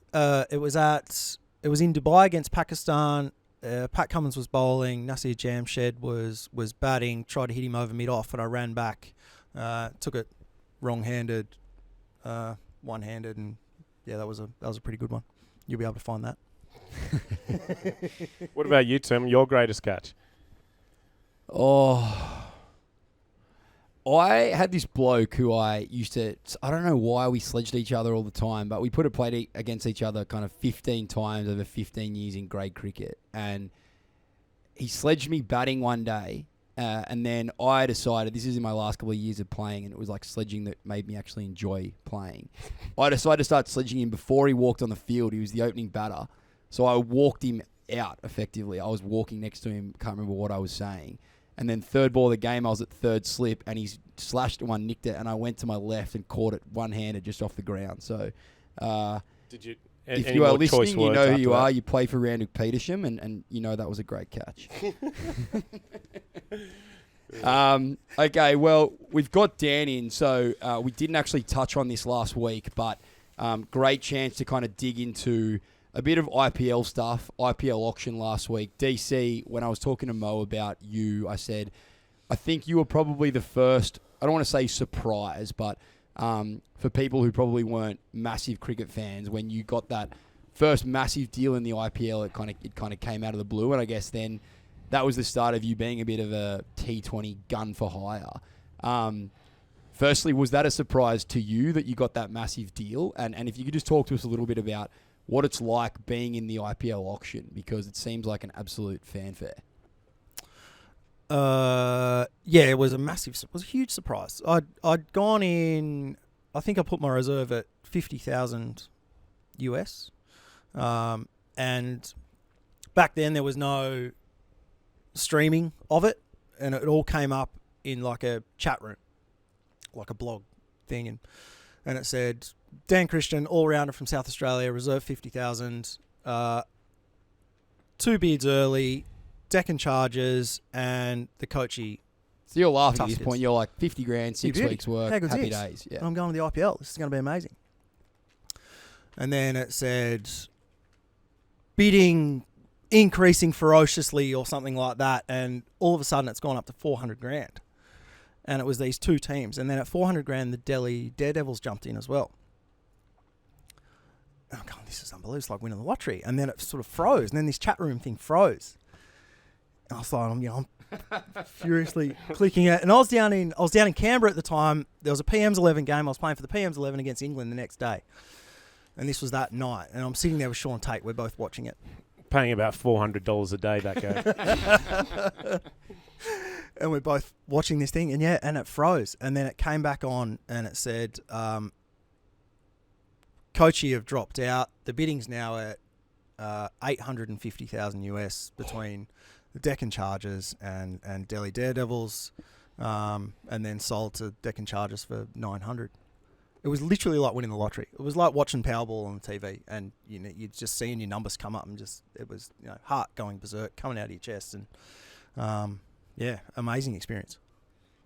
It was in Dubai against Pakistan. Pat Cummins was bowling. Nasir Jamshed was batting. Tried to hit him over mid off, and I ran back. Took it wrong-handed, one-handed, and yeah, that was a pretty good one. You'll be able to find that. What about you, Tim? Your greatest catch? Oh, I had this bloke who I don't know why we sledged each other all the time, but we played against each other kind of 15 times over 15 years in grade cricket. And he sledged me batting one day, and then I decided, this is in my last couple of years of playing, and it was like sledging that made me actually enjoy playing. I decided to start sledging him before he walked on the field. He was the opening batter. So I walked him out, effectively. I was walking next to him, can't remember what I was saying. And then third ball of the game, I was at third slip, and he slashed one, nicked it, and I went to my left and caught it one-handed just off the ground. So, did you? If you are listening, you know who you are. You play for Randwick Petersham, and you know that was a great catch. Okay, well, we've got Dan in, so we didn't actually touch on this last week, but great chance to kind of dig into a bit of IPL stuff, IPL Auction last week. DC, when I was talking to Mo about you, I said, I think you were probably the first, I don't want to say surprise, but for people who probably weren't massive cricket fans, when you got that first massive deal in the IPL, it kind of came out of the blue, and I guess then that was the start of you being a bit of a T20 gun for hire. Firstly, was that a surprise to you that you got that massive deal? And if you could just talk to us a little bit about what it's like being in the IPL auction, because it seems like an absolute fanfare. It was a huge surprise. I'd gone in, I think I put my reserve at 50,000 US. And back then there was no streaming of it, and it all came up in like a chat room, like a blog thing, and it said Dan Christian, all-rounder from South Australia, reserve 50,000, 2 bids early, Deccan Chargers, and the Kochi. So you're laughing at this Tuskers. point. You're like 50 grand, 6 weeks work, How good's happy this? days. Yeah. I'm going to the IPL. This is going to be amazing. And then it said bidding increasing ferociously or something like that, and all of a sudden it's gone up to 400 grand. And it was these 2 teams. And then at 400 grand, the Delhi Daredevils jumped in as well. And I'm going, this is unbelievable. It's like winning the lottery. And then it sort of froze. And then this chat room thing froze. And I was like, I'm furiously clicking it. And I was down in Canberra at the time. There was a PM's 11 game. I was playing for the PM's 11 against England the next day. And this was that night. And I'm sitting there with Sean Tate. We're both watching it. Paying about $400 a day that game. And we're both watching this thing. And it froze. And then it came back on and it said, Kochi have dropped out. The bidding's now at 850,000 US between the Deccan Chargers and Delhi Daredevils, and then sold to Deccan Chargers for 900. It was literally like winning the lottery. It was like watching Powerball on TV, and you're just seeing your numbers come up, and it was heart going berserk, coming out of your chest, and amazing experience.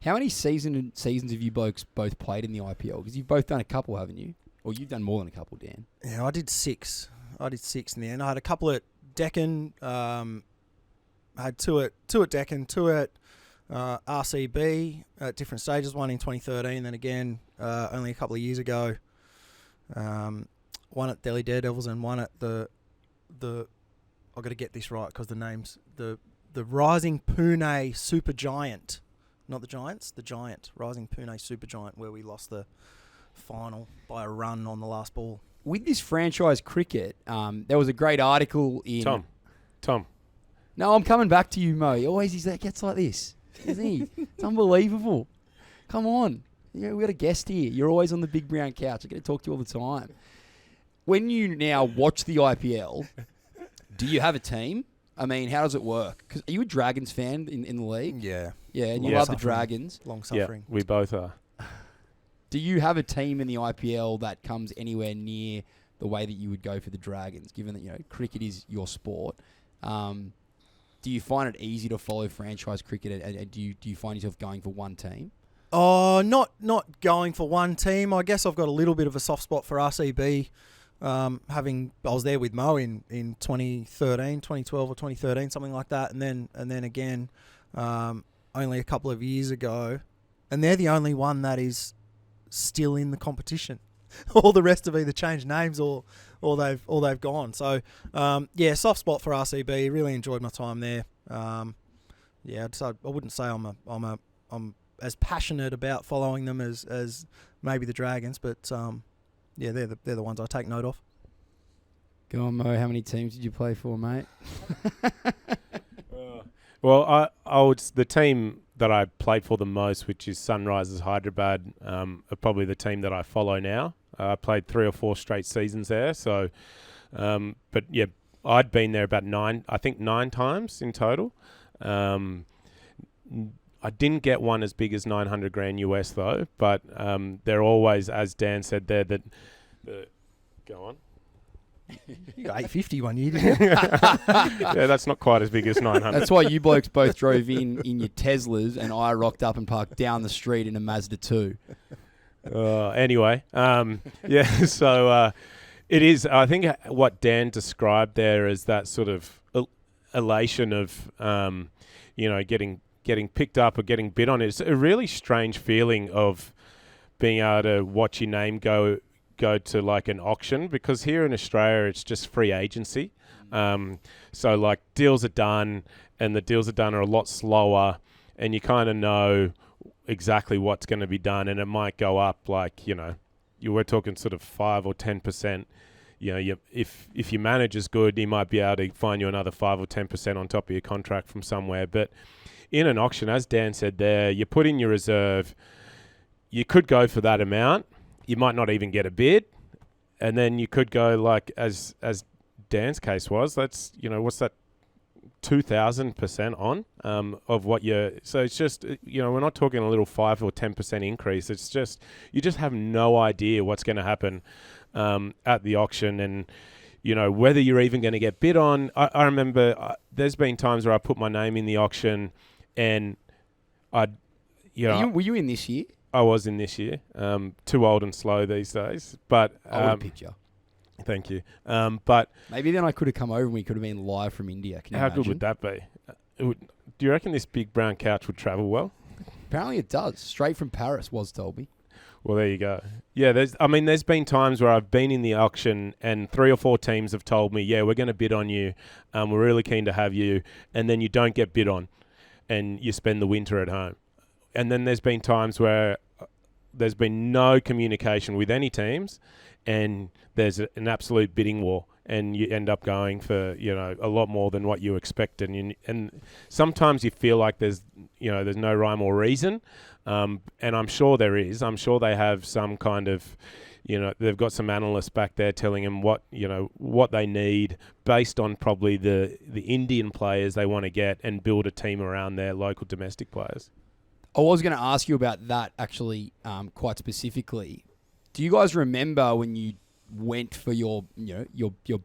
How many seasons have you both played in the IPL? Because you've both done a couple, haven't you? Or you've done more than a couple, Dan. Yeah, I did 6. In the end. I had a couple at Deccan. I had 2 at Deccan, 2 at RCB at different stages. One in 2013, then again only a couple of years ago. One at Delhi Daredevils and one at the I've got to get this right because the name's the Rising Pune Super Giant, not the Giants, the Giant, Rising Pune Super Giant, where we lost the final by a run on the last ball. With this franchise cricket, there was a great article in... Tom. No, I'm coming back to you, Mo. He gets like this, isn't he? It's unbelievable. Come on. We got a guest here. You're always on the big brown couch. I get to talk to you all the time. When you now watch the IPL, do you have a team? I mean, how does it work? 'Cause are you a Dragons fan in the league? Yeah. Yeah, and you love the Dragons. Long suffering. Yeah, we both are. Do you have a team in the IPL that comes anywhere near the way that you would go for the Dragons, given that cricket is your sport? Do you find it easy to follow franchise cricket, and do you find yourself going for one team? Oh, not going for one team. I guess I've got a little bit of a soft spot for RCB. I was there with Mo in 2013, 2012 or 2013, something like that, and then again only a couple of years ago, and they're the only one that is still in the competition. All the rest have either changed names or they've gone. So soft spot for RCB. Really enjoyed my time there. I wouldn't say I'm as passionate about following them as maybe the Dragons, but they're the ones I take note of. Go on, Mo. How many teams did you play for, mate? Well, the team that I played for the most, which is Sunrisers Hyderabad, are probably the team that I follow now. I played 3 or 4 straight seasons there. So, but yeah, I'd been there about 9 times in total. I didn't get one as big as 900 grand US though, but they're always, as Dan said there, go on. You got 850 one year, didn't you? Yeah, that's not quite as big as 900. That's why you blokes both drove in your Teslas, and I rocked up and parked down the street in a Mazda 2. Anyway, so it is. I think what Dan described there is that sort of elation of, getting picked up or getting bid on. It's a really strange feeling of being able to watch your name go to like an auction, because here in Australia it's just free agency. So like deals are done, and the deals are done are a lot slower, and you kind of know exactly what's going to be done, and it might go up like, you know, you were talking sort of 5 or 10%. You know, if your manager's good, he might be able to find you another 5 or 10% on top of your contract from somewhere. But in an auction, as Dan said there, you put in your reserve, you could go for that amount. You might not even get a bid. And then you could go like, as Dan's case was, that's, you know, what's that, 2,000% on of what you're... So it's just, you know, we're not talking a little 5 or 10% increase. It's just, you just have no idea what's going to happen at the auction, and, you know, whether you're even going to get bid on. I remember there's been times where I put my name in the auction, and I'd, you know... Were you in this year? I was in this year. Too old and slow these days. But I would have picked you. Thank you. But maybe then I could have come over and we could have been live from India. Can you how imagine? good would that be? Do you reckon this big brown couch would travel well? Apparently it does. Straight from Paris, was told me. Well, there you go. Yeah, there's been times where I've been in the auction and 3 or 4 teams have told me, yeah, we're going to bid on you. We're really keen to have you. And then you don't get bid on and you spend the winter at home. And then there's been times where there's been no communication with any teams, and there's an absolute bidding war, and you end up going for, you know, a lot more than what you expect. And sometimes you feel like there's no rhyme or reason. And I'm sure there is. I'm sure they have some kind of, you know, they've got some analysts back there telling them what they need based on probably the Indian players they want to get, and build a team around their local domestic players. I was going to ask you about that actually, quite specifically. Do you guys remember when you went for your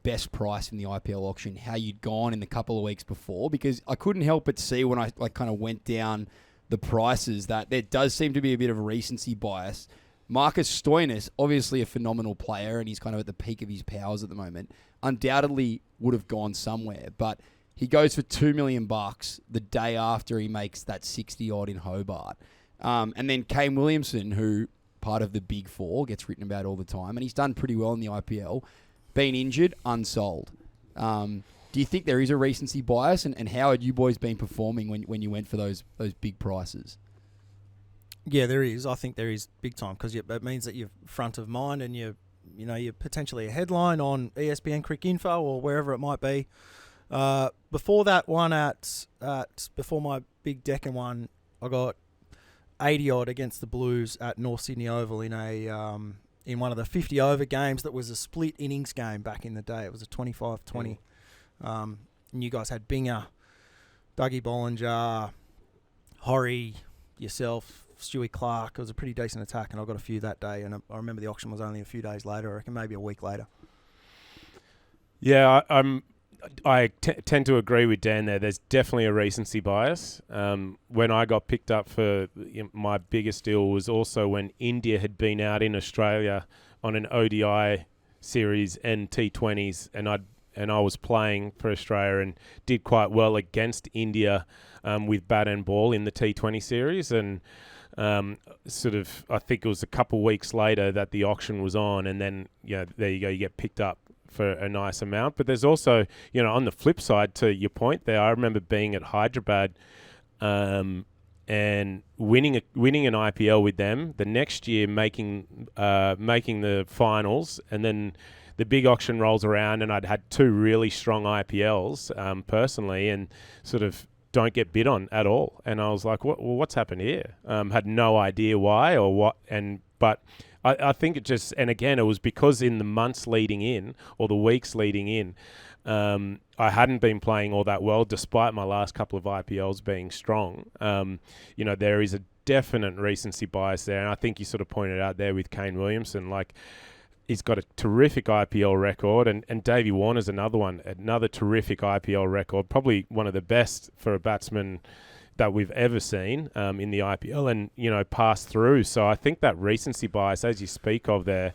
best price in the IPL auction, how you'd gone in the couple of weeks before? Because I couldn't help but see when I kind of went down the prices that there does seem to be a bit of a recency bias. Marcus Stoinis, obviously a phenomenal player, and he's kind of at the peak of his powers at the moment, undoubtedly would have gone somewhere, but he goes for $2 million the day after he makes that 60 odd in Hobart. And then Kane Williamson, who part of the Big Four, gets written about all the time, and he's done pretty well in the IPL, been injured, unsold. Do you think there is a recency bias, and how had you boys been performing when you went for those big prices? Yeah, there is. I think there is big time, because it means that you're front of mind, and you're potentially a headline on ESPN Crick Info or wherever it might be. Before that one before my big Deccan one, I got 80 odd against the Blues at North Sydney Oval in one of the 50 over games that was a split innings game back in the day. It was a 25-20. And you guys had Binger, Dougie Bollinger, Horry, yourself, Stewie Clark. It was a pretty decent attack, and I got a few that day. And I remember the auction was only a few days later. I reckon maybe a week later. Yeah, I tend to agree with Dan there. There's definitely a recency bias. When I got picked up for my biggest deal was also when India had been out in Australia on an ODI series and T20s, and I was playing for Australia and did quite well against India with bat and ball in the T20 series. And I think it was a couple weeks later that the auction was on, and then there you go, you get picked up for a nice amount. But there's also, on the flip side to your point there, I remember being at Hyderabad and winning an IPL with them. The next year making the finals, and then the big auction rolls around, and I'd had 2 really strong IPLs personally, and sort of don't get bid on at all. And I was like, what's happened here? Had no idea why or what, but I think it just, and again, it was because in the months leading in, or the weeks leading in, I hadn't been playing all that well, despite my last couple of IPLs being strong. There is a definite recency bias there, and I think you sort of pointed out there with Kane Williamson, like, he's got a terrific IPL record, and Davey Warner's another terrific IPL record, probably one of the best for a batsman that we've ever seen in the IPL, and pass through. So I think that recency bias, as you speak of there,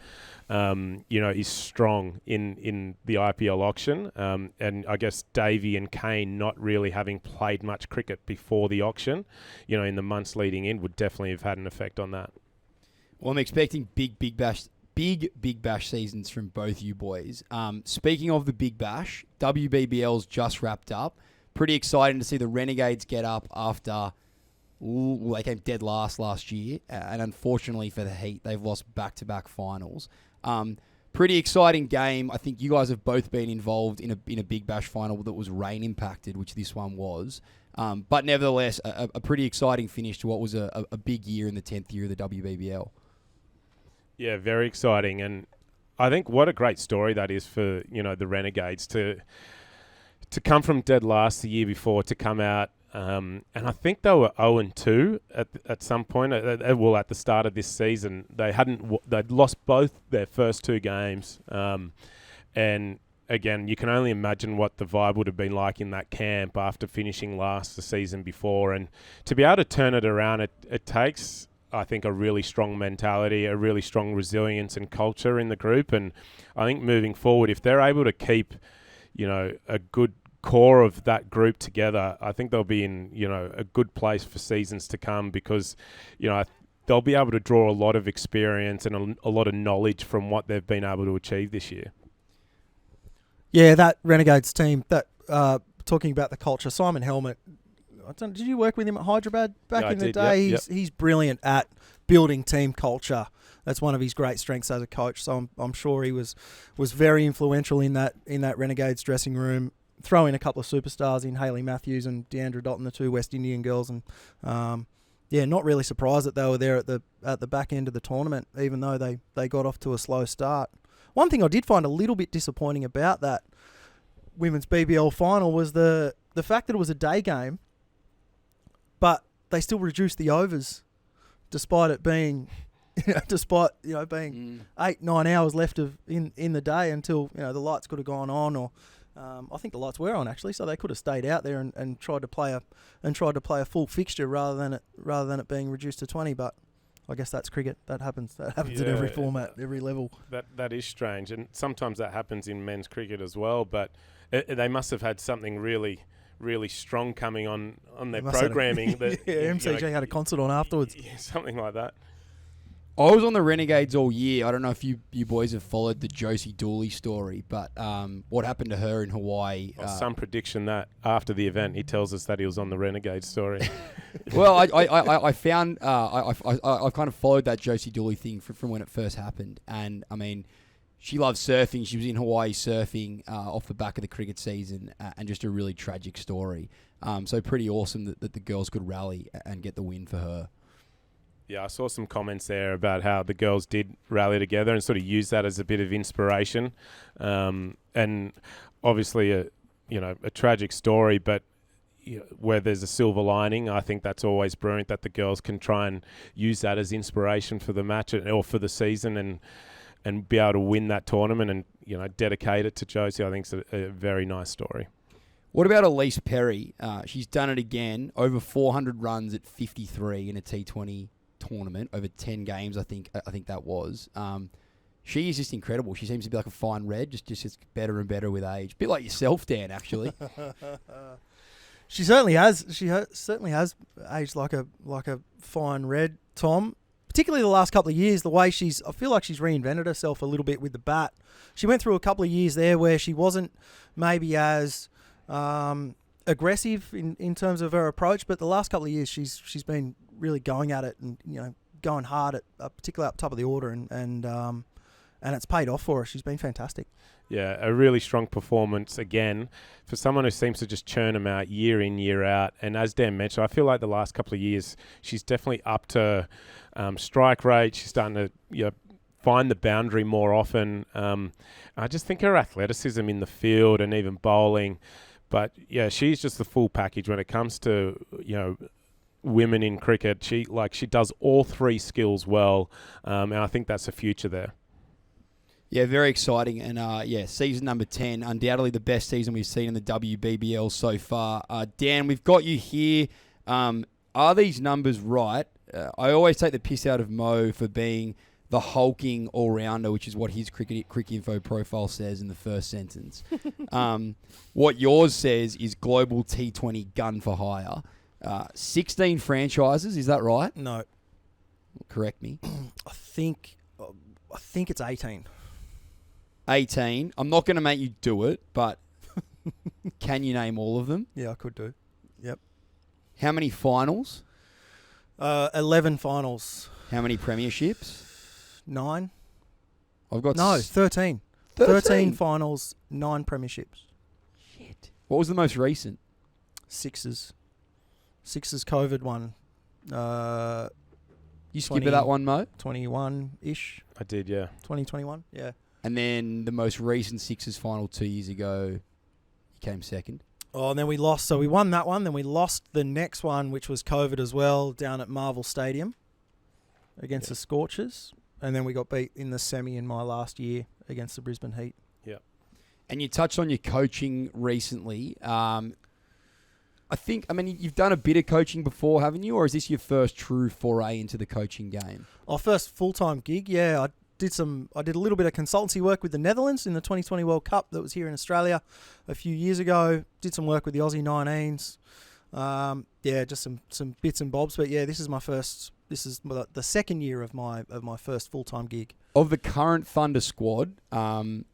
is strong in the IPL auction. And I guess Davey and Kane not really having played much cricket before the auction, in the months leading in, would definitely have had an effect on that. Well, I'm expecting big Big Bash seasons from both you boys. Speaking of the Big Bash, WBBL's just wrapped up. Pretty exciting to see the Renegades get up after they came dead last year, and unfortunately for the Heat, they've lost back-to-back finals. Pretty exciting game. I think you guys have both been involved in a Big Bash final that was rain impacted, which this one was. But nevertheless, a pretty exciting finish to what was a big year in the 10th year of the WBBL. Yeah, very exciting, and I think what a great story that is for the Renegades to come from dead last the year before to come out, and I think they were 0-2 at some point. At the start of this season, they'd lost both their first two games, and again, you can only imagine what the vibe would have been like in that camp after finishing last the season before, and to be able to turn it around, it takes, I think, a really strong mentality, a really strong resilience and culture in the group. And I think moving forward, if they're able to keep, a good core of that group together, I think they'll be in, a good place for seasons to come because, they'll be able to draw a lot of experience and a lot of knowledge from what they've been able to achieve this year. Yeah, that Renegades team, that talking about the culture, Simon Helmet, did you work with him at Hyderabad back in the day? Yep. He's brilliant at building team culture. That's one of his great strengths as a coach. So I'm sure he was very influential in that Renegades dressing room. Throw in a couple of superstars in Hayley Matthews and Deandra Dotton, the two West Indian girls, and not really surprised that they were there at the back end of the tournament, even though they got off to a slow start. One thing I did find a little bit disappointing about that women's BBL final was the fact that it was a day game, but they still reduced the overs, despite it being, being 8-9 hours left in the day until the lights could have gone on, or I think the lights were on actually, so they could have stayed out there and tried to play a full fixture rather than it being reduced to 20. But I guess that's cricket. That happens at every format, every level. That is strange, and sometimes that happens in men's cricket as well. But they must have had something really, really strong coming on their programming. MCG had a concert on afterwards. Yeah, something like that. I was on the Renegades all year. I don't know if you boys have followed the Josie Dooley story, but what happened to her in Hawaii? Some prediction that after the event, he tells us that he was on the Renegades story. Well, I found I kind of followed that Josie Dooley thing from when it first happened, and I mean, she loves surfing. She was in Hawaii surfing off the back of the cricket season, and just a really tragic story. So pretty awesome that the girls could rally and get the win for her. Yeah, I saw some comments there about how the girls did rally together and sort of use that as a bit of inspiration. And obviously, a tragic story, but where there's a silver lining, I think that's always brilliant that the girls can try and use that as inspiration for the match or for the season and be able to win that tournament and, dedicate it to Josie. I think it's a very nice story. What about Elise Perry? She's done it again, over 400 runs at 53 in a T20 tournament over 10 games. I think that was. She is just incredible. She seems to be like a fine red, just gets better and better with age. Bit like yourself, Dan. Actually, she certainly has. Certainly has aged like a fine red, Tom. Particularly the last couple of years, the way I feel like she's reinvented herself a little bit with the bat. She went through a couple of years there where she wasn't maybe as aggressive in terms of her approach, but the last couple of years she's been really going at it and going hard at particularly up top of the order and it's paid off for her. She's been fantastic. Yeah, a really strong performance again for someone who seems to just churn them out year in, year out. And as Dan mentioned, I feel like the last couple of years she's definitely up to strike rate. She's starting to find the boundary more often. I just think her athleticism in the field and even bowling. But yeah, she's just the full package when it comes to women in cricket. She does all three skills well, and I think that's the future there. Yeah, very exciting, and season number 10, undoubtedly the best season we've seen in the WBBL so far. Dan, we've got you here. Are these numbers right? I always take the piss out of Mo for being the hulking all-rounder, which is what his cricket info profile says in the first sentence. What yours says is global T20 gun for hire. 16 franchises, is that right? No. Correct me. I think it's 18. 18. I'm not going to make you do it, but can you name all of them? Yeah, I could do. Yep. How many finals? 11 finals. How many premierships? 9. I've got 13. 13 finals, 9 premierships. Shit. What was the most recent? Sixers COVID one. You skip that one, Mo? 21-ish. I did, yeah. 2021, yeah. And then the most recent Sixers final 2 years ago, you came second. Oh, and then we lost. So we won that one. Then we lost the next one, which was COVID as well, down at Marvel Stadium against the Scorchers. And then we got beat in the semi in my last year against the Brisbane Heat. Yeah. And you touched on your coaching recently. You've done a bit of coaching before, haven't you? Or is this your first true foray into the coaching game? Our first full-time gig, yeah. I did a little bit of consultancy work with the Netherlands in the 2020 World Cup that was here in Australia a few years ago. Did some work with the Aussie 19s. Just some bits and bobs. But yeah, this is the second year of my first full-time gig. Of the current Thunder squad, I'm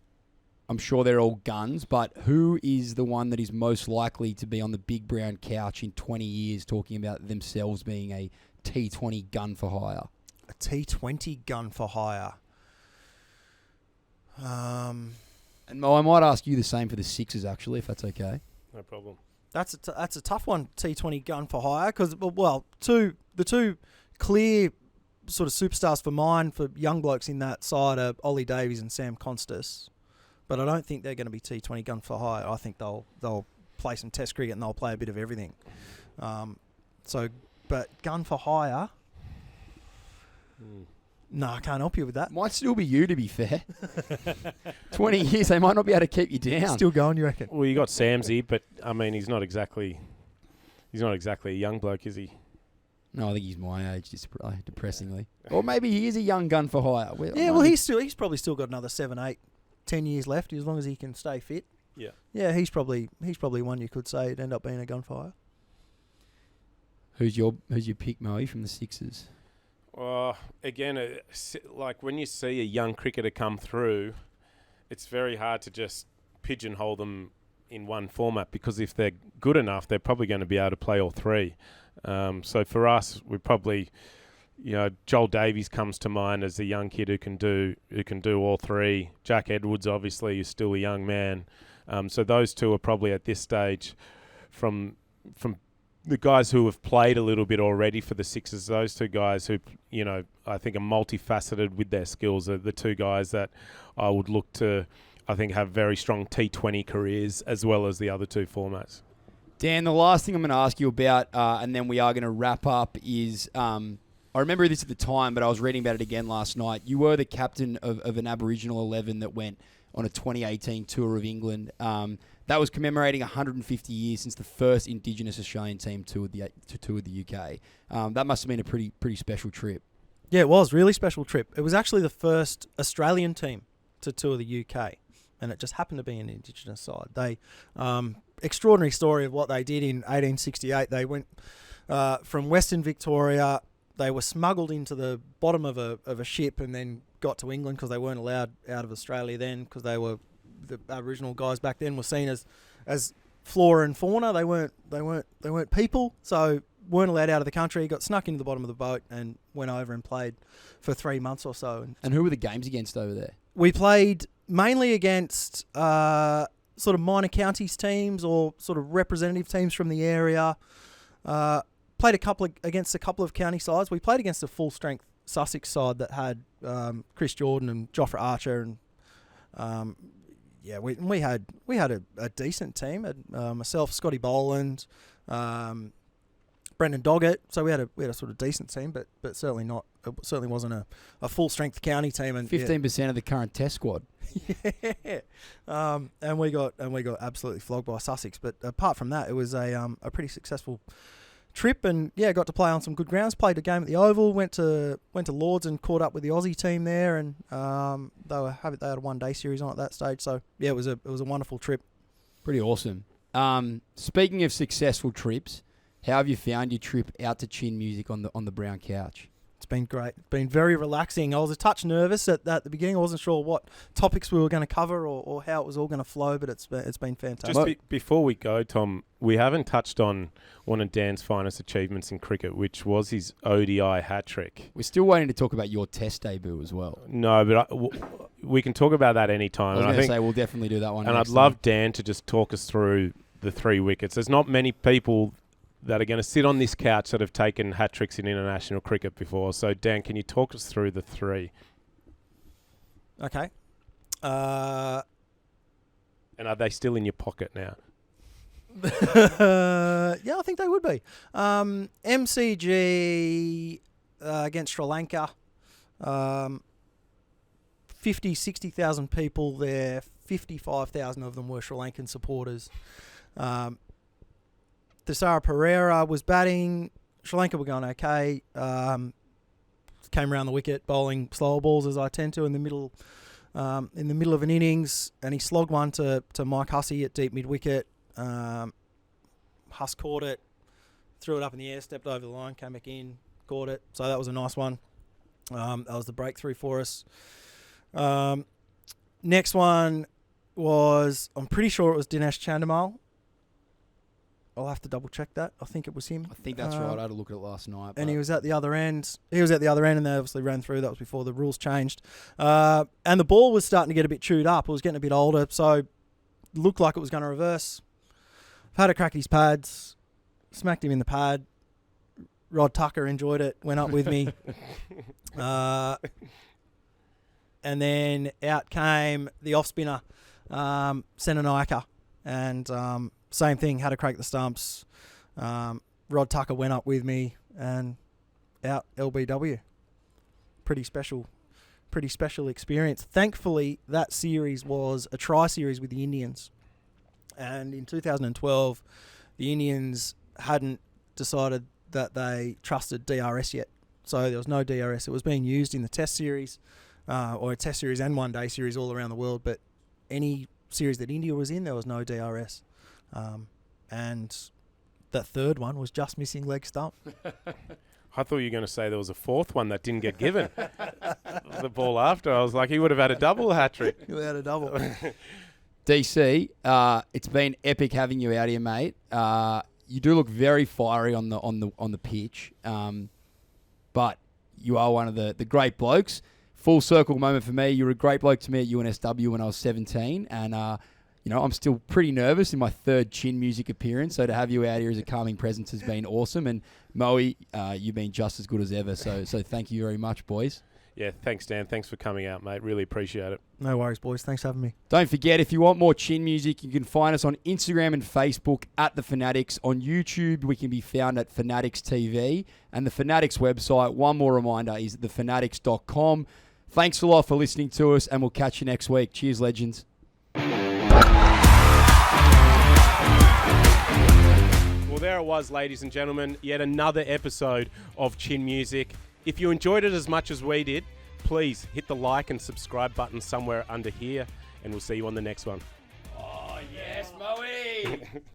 sure they're all guns, but who is the one that is most likely to be on the big brown couch in 20 years talking about themselves being a T20 gun for hire? A T20 gun for hire. And Mo, I might ask you the same for the Sixers, actually, if that's okay. No problem. That's a tough one, T20 gun for hire, because, the two clear sort of superstars for mine, for young blokes in that side, are Ollie Davies and Sam Constas. But I don't think they're going to be T20 gun for hire. I think they'll play some test cricket and they'll play a bit of everything. But gun for hire... No, I can't help you with that. Might still be you, to be fair. 20 years, they might not be able to keep you down. Still going, you reckon? Well, you got Samsy, but I mean, he's not exactly a young bloke, is he? No, I think he's my age, depressingly. Or maybe he is a young gun for hire. He's probably still got another 7, 8, 10 years left, as long as he can stay fit. Yeah. Yeah, he's probably one you could say would end up being a gun for hire. Who's your pick, Mo, from the Sixers? Again, like when you see a young cricketer come through, it's very hard to just pigeonhole them in one format, because if they're good enough, they're probably going to be able to play all three. So for us, we probably, Joel Davies comes to mind as a young kid who can do all three. Jack Edwards, obviously, is still a young man. So those two are probably at this stage from the guys who have played a little bit already for the Sixers. Those two guys who, I think are multifaceted with their skills are the two guys that I would look to, I think, have very strong T20 careers as well as the other two formats. Dan, the last thing I'm going to ask you about, and then we are going to wrap up, is I remember this at the time, but I was reading about it again last night. You were the captain of an Aboriginal 11 that went on a 2018 tour of England. That was commemorating 150 years since the first Indigenous Australian team toured the UK. That must have been a pretty special trip. Yeah, it was. Really special trip. It was actually the first Australian team to tour the UK, and it just happened to be an Indigenous side. They, extraordinary story of what they did in 1868. They went from Western Victoria. They were smuggled into the bottom of a ship and then got to England because they weren't allowed out of Australia then, because they were, the Aboriginal guys back then were seen as flora and fauna. They weren't people, so weren't allowed out of the country. Got snuck into the bottom of the boat and went over and played for 3 months or so. And who were the games against over there? We played mainly against sort of minor counties teams or sort of representative teams from the area. Played against a couple of county sides. We played against a full strength Sussex side that had Chris Jordan and Jofra Archer, and we had a decent team. Myself, Scotty Boland, Brendan Doggett. So we had a sort of decent team, but certainly not. It certainly wasn't a full strength county team. And 15% of the current Test squad. Yeah, and we got absolutely flogged by Sussex. But apart from that, it was a pretty successful trip, and got to play on some good grounds. Played a game at the Oval. Went to Lords and caught up with the Aussie team there, and they had a 1 day series on at that stage. So yeah, it was a wonderful trip. Pretty awesome. Speaking of successful trips, how have you found your trip out to Chin Music on the brown couch? It's been great. It's been very relaxing. I was a touch nervous at the beginning. I wasn't sure what topics we were going to cover or how it was all going to flow, but it's been fantastic. Just before we go, Tom, we haven't touched on one of Dan's finest achievements in cricket, which was his ODI hat-trick. We're still waiting to talk about your Test debut as well. No, but we can talk about that any time. I was going to say we'll definitely do that one. And I'd love Dan to just talk us through the 3 wickets. There's not many people that are going to sit on this couch that have taken hat-tricks in international cricket before. So, Dan, can you talk us through the 3? Okay. And are they still in your pocket now? Yeah, I think they would be. MCG against Sri Lanka. 60,000 people there. 55,000 of them were Sri Lankan supporters. Thesara Pereira was batting. Sri Lanka were going okay. Came around the wicket, bowling slower balls as I tend to in the middle of an innings, and he slogged one to Mike Hussey at deep mid wicket. Huss caught it, threw it up in the air, stepped over the line, came back in, caught it. So that was a nice one. That was the breakthrough for us. Next one was, I'm pretty sure it was Dinesh Chandimal. I'll have to double check that. I think it was him. I think that's right. I had a look at it last night. And he was at the other end. And they obviously ran through. That was before the rules changed. And the ball was starting to get a bit chewed up. It was getting a bit older, so looked like it was going to reverse. Had a crack at his pads, smacked him in the pad. Rod Tucker enjoyed it, went up with me. And then out came the off-spinner, Senanayaka. And same thing, had a crack at the stumps. Rod Tucker went up with me and out LBW. Pretty special experience. Thankfully, that series was a try series with the Indians. And in 2012, the Indians hadn't decided that they trusted DRS yet. So there was no DRS. It was being used in the Test series, or a Test series and one-day series all around the world. But any series that India was in, there was no DRS. And that third one was just missing leg stump. I thought you were going to say there was a fourth one that didn't get given. The ball after, I was like, he would have had a double hat-trick. He had a double. DC, it's been epic having you out here, mate. You do look very fiery on the pitch, but you are one of the great blokes. Full circle moment for me. You were a great bloke to me at UNSW when I was 17, and I'm still pretty nervous in my third Chin Music appearance. So to have you out here as a calming presence has been awesome. And Moe, you've been just as good as ever. So thank you very much, boys. Yeah, thanks, Dan. Thanks for coming out, mate. Really appreciate it. No worries, boys. Thanks for having me. Don't forget, if you want more Chin Music, you can find us on Instagram and Facebook at The Fanatics. On YouTube, we can be found at Fanatics TV. And the Fanatics website, one more reminder, is thefanatics.com. Thanks a lot for listening to us, and we'll catch you next week. Cheers, legends. Well, there it was, ladies and gentlemen. Yet another episode of Chin Music. If you enjoyed it as much as we did, please hit the like and subscribe button somewhere under here, and we'll see you on the next one. Oh, yes, Moe!